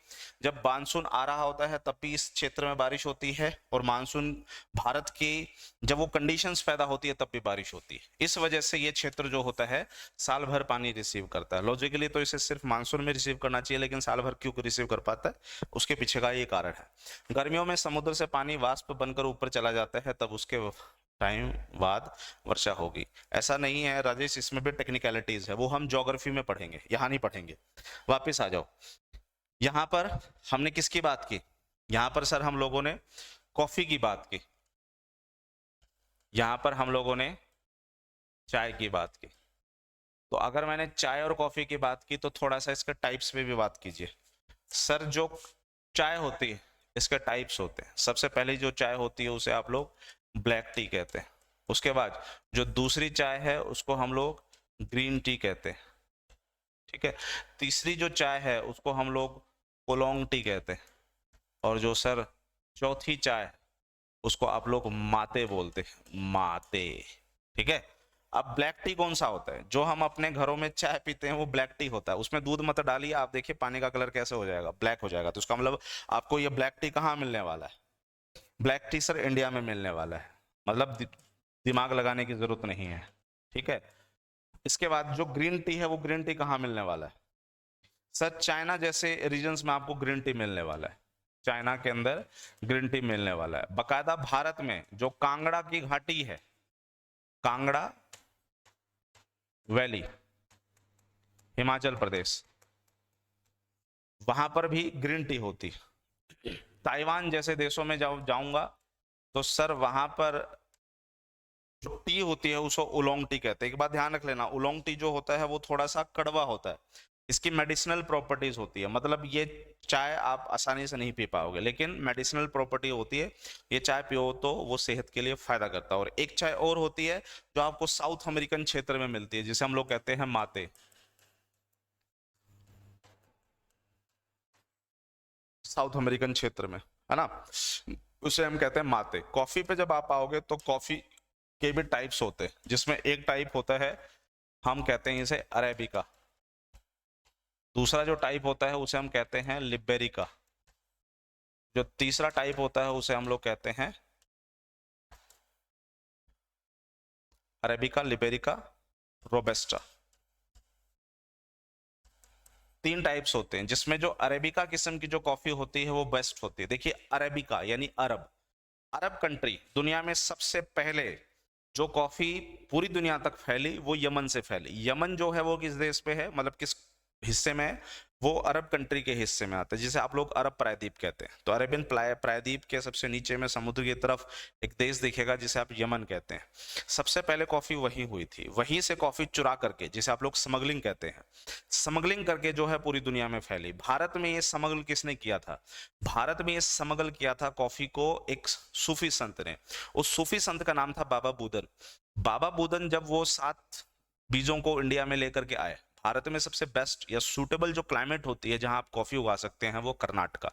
जब मानसून आ रहा होता है तब भी इस क्षेत्र में बारिश होती है, और मानसून भारत की जब वो कंडीशंस पैदा होती है तब भी बारिश होती है। इस वजह से ये क्षेत्र जो होता है साल भर पानी रिसीव करता है। लॉजिकली तो इसे सिर्फ मानसून में रिसीव करना चाहिए, लेकिन साल भर क्यों रिसीव कर पाता है उसके पीछे का ये कारण है। गर्मियों में समुद्र से पानी वाष्प बनकर ऊपर चला जाता है, तब उसके टाइम बाद वर्षा होगी। ऐसा नहीं है राजेश, इसमें भी टेक्निकलिटीज है, वो हम ज्योग्राफी में पढ़ेंगे, यहाँ नहीं पढ़ेंगे। वापिस आ जाओ। यहाँ पर हमने किसकी बात की? यहाँ पर सर हम लोगों ने कॉफी की बात की, यहाँ पर हम लोगों ने चाय की बात की। तो अगर मैंने चाय और कॉफी की बात की तो थोड़ा सा इसके टाइप्स पे भी बात कीजिए। सर जो चाय होती है इसके टाइप्स होते हैं। सबसे पहले जो चाय होती है उसे आप लोग ब्लैक टी कहते हैं। उसके बाद जो दूसरी चाय है उसको हम लोग ग्रीन टी कहते हैं, ठीक है। तीसरी जो चाय है उसको हम लोग ओलोंग टी कहते हैं, और जो सर चौथी चाय उसको आप लोग माते बोलते हैं, माते, ठीक है। अब ब्लैक टी कौन सा होता है? जो हम अपने घरों में चाय पीते हैं वो ब्लैक टी होता है, उसमें दूध मत डालिए, आप देखिए पानी का कलर कैसे हो जाएगा, ब्लैक हो जाएगा। तो उसका मतलब आपको ये ब्लैक टी कहाँ मिलने वाला है? ब्लैक टी सर इंडिया में मिलने वाला है, मतलब दिमाग लगाने की जरूरत नहीं है, ठीक है। इसके बाद जो ग्रीन टी है वो ग्रीन टी कहाँ मिलने वाला है? सर चाइना जैसे रीजन्स में आपको ग्रीन टी मिलने वाला है, चाइना के अंदर ग्रीन टी मिलने वाला है। बकायदा भारत में जो कांगड़ा की घाटी है, कांगड़ा वैली, हिमाचल प्रदेश, वहां पर भी ग्रीन टी होती है। ताइवान जैसे देशों में जाऊंगा तो सर वहां पर जो टी होती है उसको उलोंग टी कहते हैं। एक बात ध्यान रख लेना, उलोंग टी जो होता है वो थोड़ा सा कड़वा होता है, इसकी मेडिसिनल प्रॉपर्टीज होती है, मतलब ये चाय आप आसानी से नहीं पी पाओगे, लेकिन मेडिसिनल प्रॉपर्टी होती है, ये चाय पियो तो वो सेहत के लिए फायदा करता है। और एक चाय और होती है जो आपको साउथ अमेरिकन क्षेत्र में मिलती है, जिसे हम लोग कहते हैं माते, साउथ अमेरिकन क्षेत्र में, है ना, उसे हम कहते हैं माते। कॉफी पे जब आप आओगे तो कॉफी के भी टाइप्स होते हैं, जिसमें एक टाइप होता है हम कहते हैं इसे अरेबिका, दूसरा जो टाइप होता है उसे हम कहते हैं लिबेरिका, जो तीसरा टाइप होता है उसे हम लोग कहते हैं अरेबिका, लिबेरिका, रोबेस्टा। तीन टाइप्स होते हैं, जिसमें जो अरेबिका किस्म की जो कॉफी होती है वो बेस्ट होती है। देखिए अरेबिका यानी अरब, अरब कंट्री, दुनिया में सबसे पहले जो कॉफी पूरी दुनिया तक फैली वो यमन से फैली। यमन जो है वो किस देश पे है, मतलब किस हिस्से में है? वो अरब कंट्री के हिस्से में आता है, जिसे आप लोग अरब प्रायद्वीप कहते हैं। तो अरेबियन प्रायद्वीप के सबसे नीचे में समुद्र की तरफ एक देश दिखेगा जिसे आप यमन कहते हैं। सबसे पहले कॉफी वहीं हुई थी, वहीं से कॉफी चुरा करके, जिसे आप लोग स्मगलिंग कहते हैं, स्मगलिंग करके जो है पूरी दुनिया में फैली। भारत में ये स्मगल किसने किया था? भारत में ये स्मगल किया था कॉफी को एक सूफी संत ने। उस सूफी संत का नाम था बाबा बुदन। बाबा बुदन जब वो 7 बीजों को इंडिया में लेकर के आए, भारत में सबसे बेस्ट या सूटेबल जो क्लाइमेट होती है जहां आप कॉफी उगा सकते हैं वो कर्नाटका।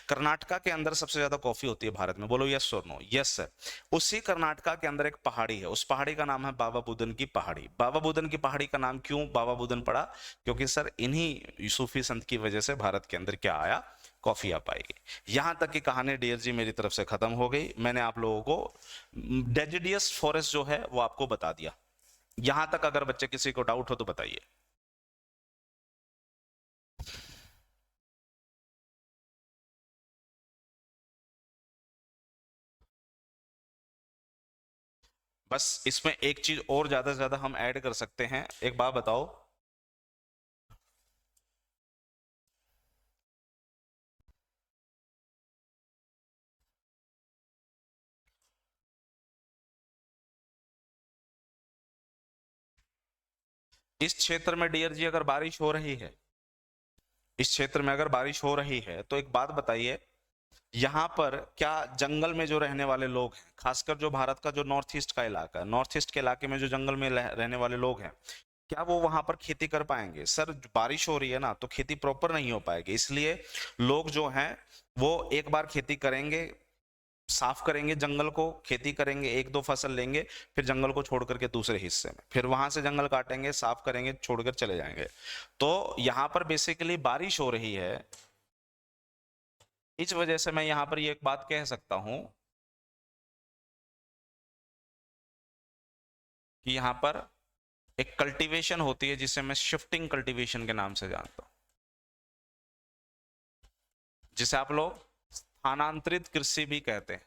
कर्नाटका के अंदर सबसे ज्यादा कॉफी होती है भारत में, बोलो यस और नो? Yes sir. उसी कर्नाटका के अंदर एक पहाड़ी है, उस पहाड़ी का नाम है बाबा बुदन की पहाड़ी। बाबा बुदन की पहाड़ी का नाम क्यों बाबा बुदन पड़ा? क्योंकि सर इन्हीं सूफी संत की वजह से भारत के अंदर क्या आया? कॉफी आ पाएगी। यहां तक की कहानी डियर जी मेरी तरफ से खत्म हो गई। मैंने आप लोगों को डेजिडियस फॉरेस्ट जो है वो आपको बता दिया। यहां तक अगर बच्चे किसी को डाउट हो तो बताइए। बस इसमें एक चीज और ज्यादा से ज्यादा हम ऐड कर सकते हैं, एक बात बताओ, इस क्षेत्र में डियर जी अगर बारिश हो रही है, इस क्षेत्र में अगर बारिश हो रही है तो एक बात बताइए, यहाँ पर क्या जंगल में जो रहने वाले लोग हैं, खासकर जो भारत का जो नॉर्थ ईस्ट का इलाका है, नॉर्थ ईस्ट के इलाके में जो जंगल में रहने वाले लोग हैं, क्या वो वहां पर खेती कर पाएंगे? सर बारिश हो रही है ना, तो खेती प्रॉपर नहीं हो पाएगी, इसलिए लोग जो हैं वो एक बार खेती करेंगे, साफ करेंगे जंगल को, खेती करेंगे, 1-2 फसल लेंगे, फिर जंगल को छोड़ करके दूसरे हिस्से में, फिर वहां से जंगल काटेंगे, साफ करेंगे, छोड़कर चले जाएंगे। तो यहाँ पर बेसिकली बारिश हो रही है, इस वजह से मैं यहाँ पर ये एक बात कह सकता हूं कि यहाँ पर एक कल्टीवेशन होती है जिसे मैं शिफ्टिंग कल्टीवेशन के नाम से जानता हूं, जिसे आप लोग स्थानांतरित कृषि भी कहते हैं।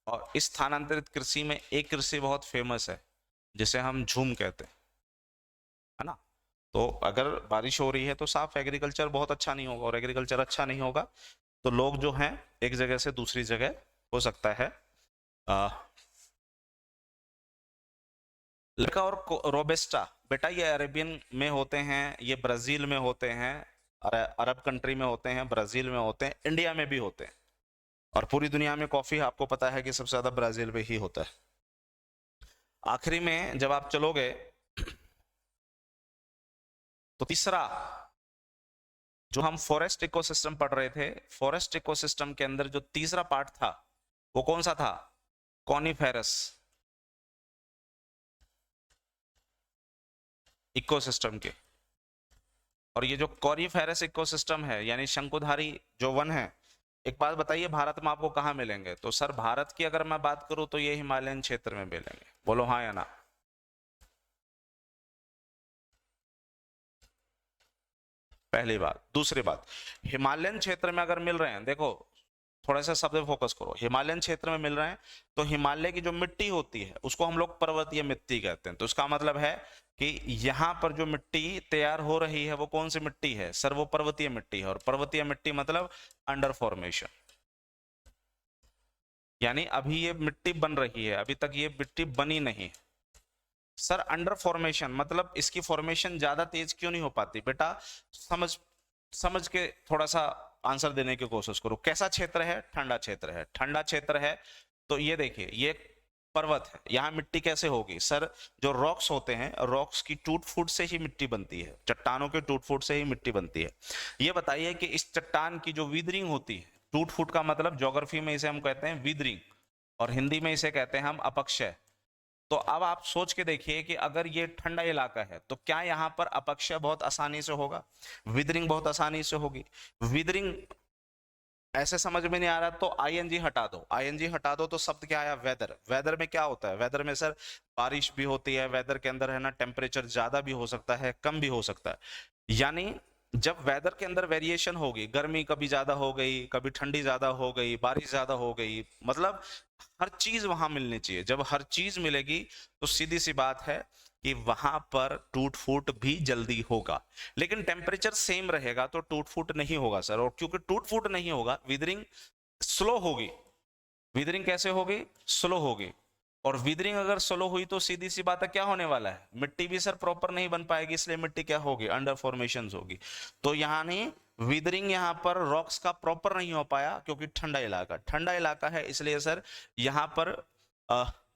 और इस स्थानांतरित कृषि में एक कृषि बहुत फेमस है जिसे हम झूम कहते हैं, है ना। तो अगर बारिश हो रही है तो साफ एग्रीकल्चर बहुत अच्छा नहीं होगा, और एग्रीकल्चर अच्छा नहीं होगा तो लोग जो हैं एक जगह से दूसरी जगह हो सकता है लड़का। और रोबेस्टा बेटा ये अरेबियन में होते हैं, ये ब्राजील में होते हैं, अरब कंट्री में होते हैं, ब्राजील में होते हैं, इंडिया में भी होते हैं, और पूरी दुनिया में कॉफी आपको पता है कि सबसे ज्यादा ब्राजील में ही होता है। आखिरी में जब आप चलोगे तो तीसरा जो हम फॉरेस्ट इकोसिस्टम पढ़ रहे थे, फॉरेस्ट इकोसिस्टम के अंदर जो तीसरा पार्ट था वो कौन सा था? कॉनिफेरस। इकोसिस्टम के। और ये जो कॉरिफेरस इकोसिस्टम है यानी शंकुधारी जो वन है, एक बात बताइए भारत में आपको कहाँ मिलेंगे? तो सर भारत की अगर मैं बात करूं तो ये हिमालयन क्षेत्र में मिलेंगे। बोलो हाँ या ना। पहली बात। दूसरी बात, हिमालयन क्षेत्र में अगर मिल रहे हैं, देखो थोड़ा सा शब्द पे फोकस करो, हिमालयन क्षेत्र में मिल रहे हैं तो हिमालय की जो मिट्टी होती है उसको हम लोग पर्वतीय मिट्टी कहते हैं। तो इसका मतलब है कि यहाँ पर जो मिट्टी तैयार हो रही है वो कौन सी मिट्टी है? सर वो पर्वतीय मिट्टी है। और पर्वतीय मिट्टी मतलब अंडर फॉर्मेशन, यानी अभी ये मिट्टी बन रही है, अभी तक ये मिट्टी बनी नहीं। सर अंडर फॉर्मेशन मतलब इसकी फॉर्मेशन ज्यादा तेज क्यों नहीं हो पाती? बेटा समझ समझ के थोड़ा सा आंसर देने की कोशिश करो। कैसा क्षेत्र है? ठंडा क्षेत्र है। ठंडा क्षेत्र है तो ये देखिए ये पर्वत है, यहाँ मिट्टी कैसे होगी? सर जो रॉक्स होते हैं, रॉक्स की टूट फूट से ही मिट्टी बनती है, चट्टानों के टूट फूट से ही मिट्टी बनती है। ये बताइए कि इस चट्टान की जो विदरिंग होती है, टूट फूट का मतलब ज्योग्राफी में इसे हम कहते हैं विदरिंग और हिंदी में इसे कहते हैं हम अपक्षय। तो अब आप सोच के देखिए कि अगर ये ठंडा इलाका है तो क्या यहाँ पर अपक्षय बहुत आसानी से होगा? विदरिंग बहुत आसानी से होगी। विदरिंग ऐसे समझ में नहीं आ रहा तो आईएनजी हटा दो, आईएनजी हटा दो तो शब्द क्या आया? वेदर। वेदर में क्या होता है? वेदर में सर बारिश भी होती है, वेदर के अंदर है ना टेम्परेचर ज्यादा भी हो सकता है, कम भी हो सकता है। यानी जब वेदर के अंदर वेरिएशन होगी, गर्मी कभी ज्यादा हो गई, कभी ठंडी ज्यादा हो गई, बारिश ज्यादा हो गई, मतलब हर चीज वहां मिलनी चाहिए। जब हर चीज मिलेगी तो सीधी सी बात है कि वहां पर टूट फूट भी जल्दी होगा। लेकिन टेम्परेचर सेम रहेगा तो टूट फूट नहीं होगा सर। और क्योंकि टूट फूट नहीं होगा, विदरिंग स्लो होगी। विदरिंग कैसे होगी? स्लो होगी। और विदरिंग अगर स्लो हुई तो सीधी सी बात है क्या होने वाला है? मिट्टी भी सर प्रॉपर नहीं बन पाएगी, इसलिए मिट्टी क्या होगी? अंडर फॉर्मेशन होगी। तो यहाँ नहीं, विदरिंग यहाँ पर रॉक्स का प्रॉपर नहीं हो पाया क्योंकि ठंडा इलाका है, इसलिए सर यहाँ पर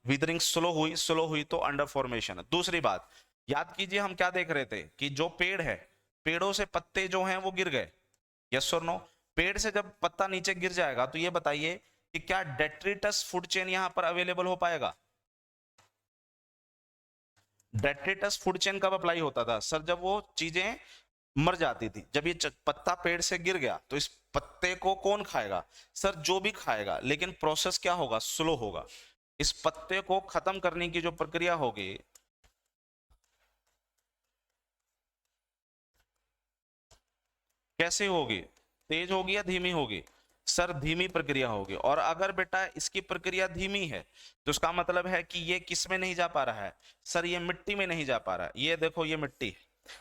विदरिंग स्लो हुई तो अंडर फॉर्मेशन है। दूसरी बात याद कीजिए, हम क्या देख रहे थे कि जो पेड़ है, पेड़ों से पत्ते जो हैं वो गिर गए। यस और नो? पेड़ से जब पत्ता नीचे गिर जाएगा तो ये बताइए कि क्या डेट्रिटस फूड चेन यहां पर अवेलेबल हो पाएगा? डेट्रिटस फूड चेन कब अप्लाई होता था? सर जब वो चीजें मर जाती थी। जब ये पत्ता पेड़ से गिर गया तो इस पत्ते को कौन खाएगा? सर जो भी खाएगा, लेकिन प्रोसेस क्या होगा? स्लो होगा। इस पत्ते को खत्म करने की जो प्रक्रिया होगी, कैसे होगी? तेज होगी या धीमी होगी? सर धीमी प्रक्रिया होगी। और अगर बेटा इसकी प्रक्रिया धीमी है तो इसका मतलब है कि ये किस में नहीं जा पा रहा है? सर ये मिट्टी में नहीं जा पा रहा है। ये देखो ये मिट्टी है,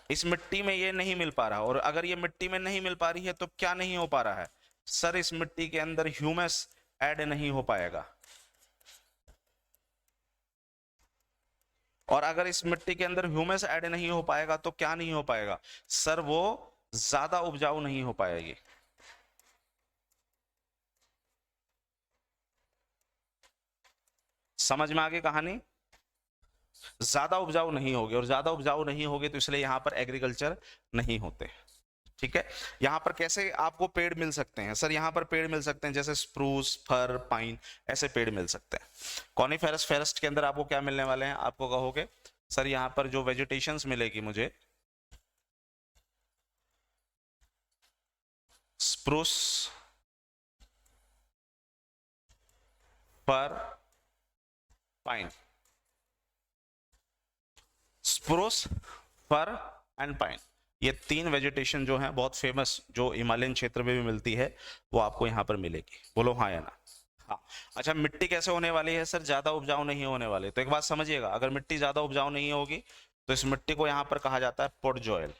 इस मिट्टी में ये नहीं मिल पा रहा। और अगर ये मिट्टी में नहीं मिल पा रही है तो क्या नहीं हो पा रहा है? सर इस मिट्टी के अंदर ह्यूमस ऐड नहीं हो पाएगा। और अगर इस मिट्टी के अंदर ह्यूमस ऐड नहीं हो पाएगा तो क्या नहीं हो पाएगा? सर वो ज्यादा उपजाऊ नहीं हो पाएगी। समझ में आ गई कहानी? ज्यादा उपजाऊ नहीं होगी, और ज्यादा उपजाऊ नहीं होगी तो इसलिए यहाँ पर एग्रीकल्चर नहीं होते। ठीक है? यहाँ पर कैसे आपको पेड़ मिल सकते हैं? सर यहाँ पर पेड़ मिल सकते हैं जैसे स्प्रूस, फर, पाइन, ऐसे पेड़ मिल सकते हैं। कॉनिफेरस फॉरेस्ट के अंदर आपको क्या मिलने वाले हैं? आपको कहोगे सर यहाँ पर जो वेजिटेशंस मिलेगी मुझे, spruce, fir, pine. Spruce, fir and pine, ये तीन वेजिटेशन जो है बहुत फेमस, जो हिमालयन क्षेत्र में भी मिलती है, वो आपको यहाँ पर मिलेगी। बोलो हाँ या ना। हाँ। अच्छा मिट्टी कैसे होने वाली है? सर ज्यादा उपजाऊ नहीं होने वाली। तो एक बात समझिएगा, अगर मिट्टी ज्यादा उपजाऊ नहीं होगी तो इस मिट्टी को यहाँ पर कहा जाता है पोडजॉयल।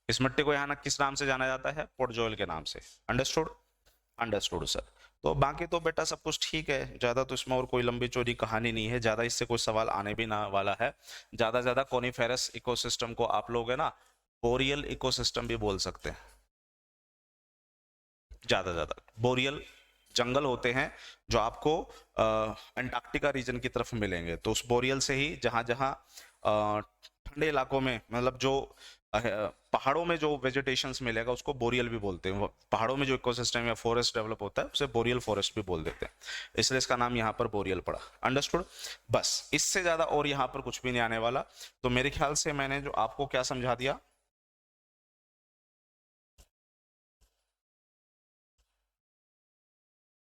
इस मिट्टी को यहाँ ना किस नाम से जाना जाता है? पोडजॉयल के नाम से। अंडरस्टूड? Understood sir. तो बाकी तो बेटा सब कुछ ठीक है, ज्यादा तो इसमें और कोई लंबी चौड़ी कहानी नहीं है, ज्यादा इससे कोई सवाल आने भी ना वाला है। ज्यादा कोनिफेरस इकोसिस्टम को आप लोग है ना बोरियल इकोसिस्टम भी बोल सकते हैं। ज्यादा बोरियल जंगल होते हैं जो आपको अंटार्कटिका रीजन की तरफ मिलेंगे। तो उस बोरियल से ही जहां जहां ठंडे इलाकों में, मतलब जो पहाड़ों में जो वेजिटेशंस मिलेगा उसको बोरियल भी बोलते हैं। पहाड़ों में जो इकोसिस्टम या फॉरेस्ट डेवलप होता है उसे बोरियल फॉरेस्ट भी बोल देते हैं, इसलिए इसका नाम यहाँ पर बोरियल पड़ा। अंडरस्टूड? बस इससे ज्यादा और यहाँ पर कुछ भी नहीं आने वाला। तो मेरे ख्याल से मैंने जो आपको क्या समझा दिया,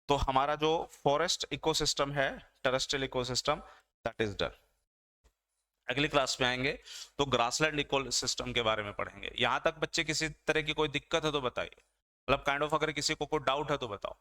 तो हमारा जो फॉरेस्ट इकोसिस्टम है, terrestrial ecosystem, that is done. अगली क्लास में आएंगे तो ग्रासलैंड इकोसिस्टम के बारे में पढ़ेंगे। यहां तक बच्चे किसी तरह की कोई दिक्कत है तो बताइए, मतलब काइंड ऑफ अगर किसी को कोई डाउट है तो बताओ।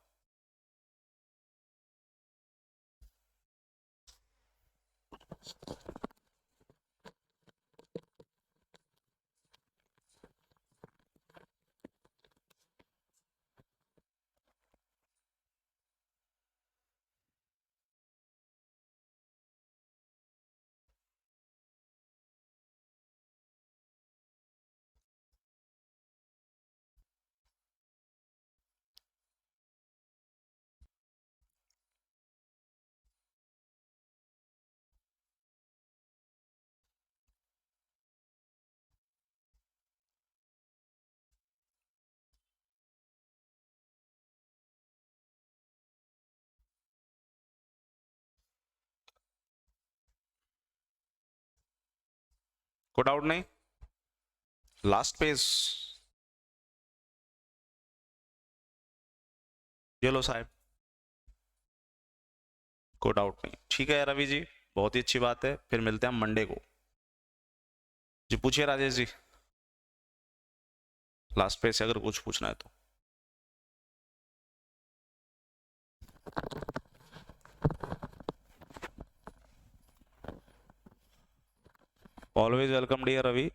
कोई डाउट नहीं? लास्ट पेज, ये लो साहब, कोई डाउट नहीं? ठीक है रवि जी, बहुत ही अच्छी बात है। फिर मिलते हैं हम मंडे को। जी पूछिए राजेश जी, लास्ट पेज से अगर कुछ पूछना है तो। Always welcome dear Ravi.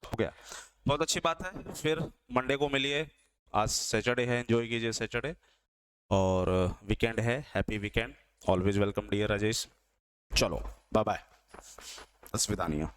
हो गया, बहुत अच्छी बात है। फिर मंडे को मिलिए। आज सैटरडे है, एंजॉय कीजिए सैटरडे, और वीकेंड है, happy weekend. Always welcome dear Rajesh. चलो बाय बाय, अस्विदानिया।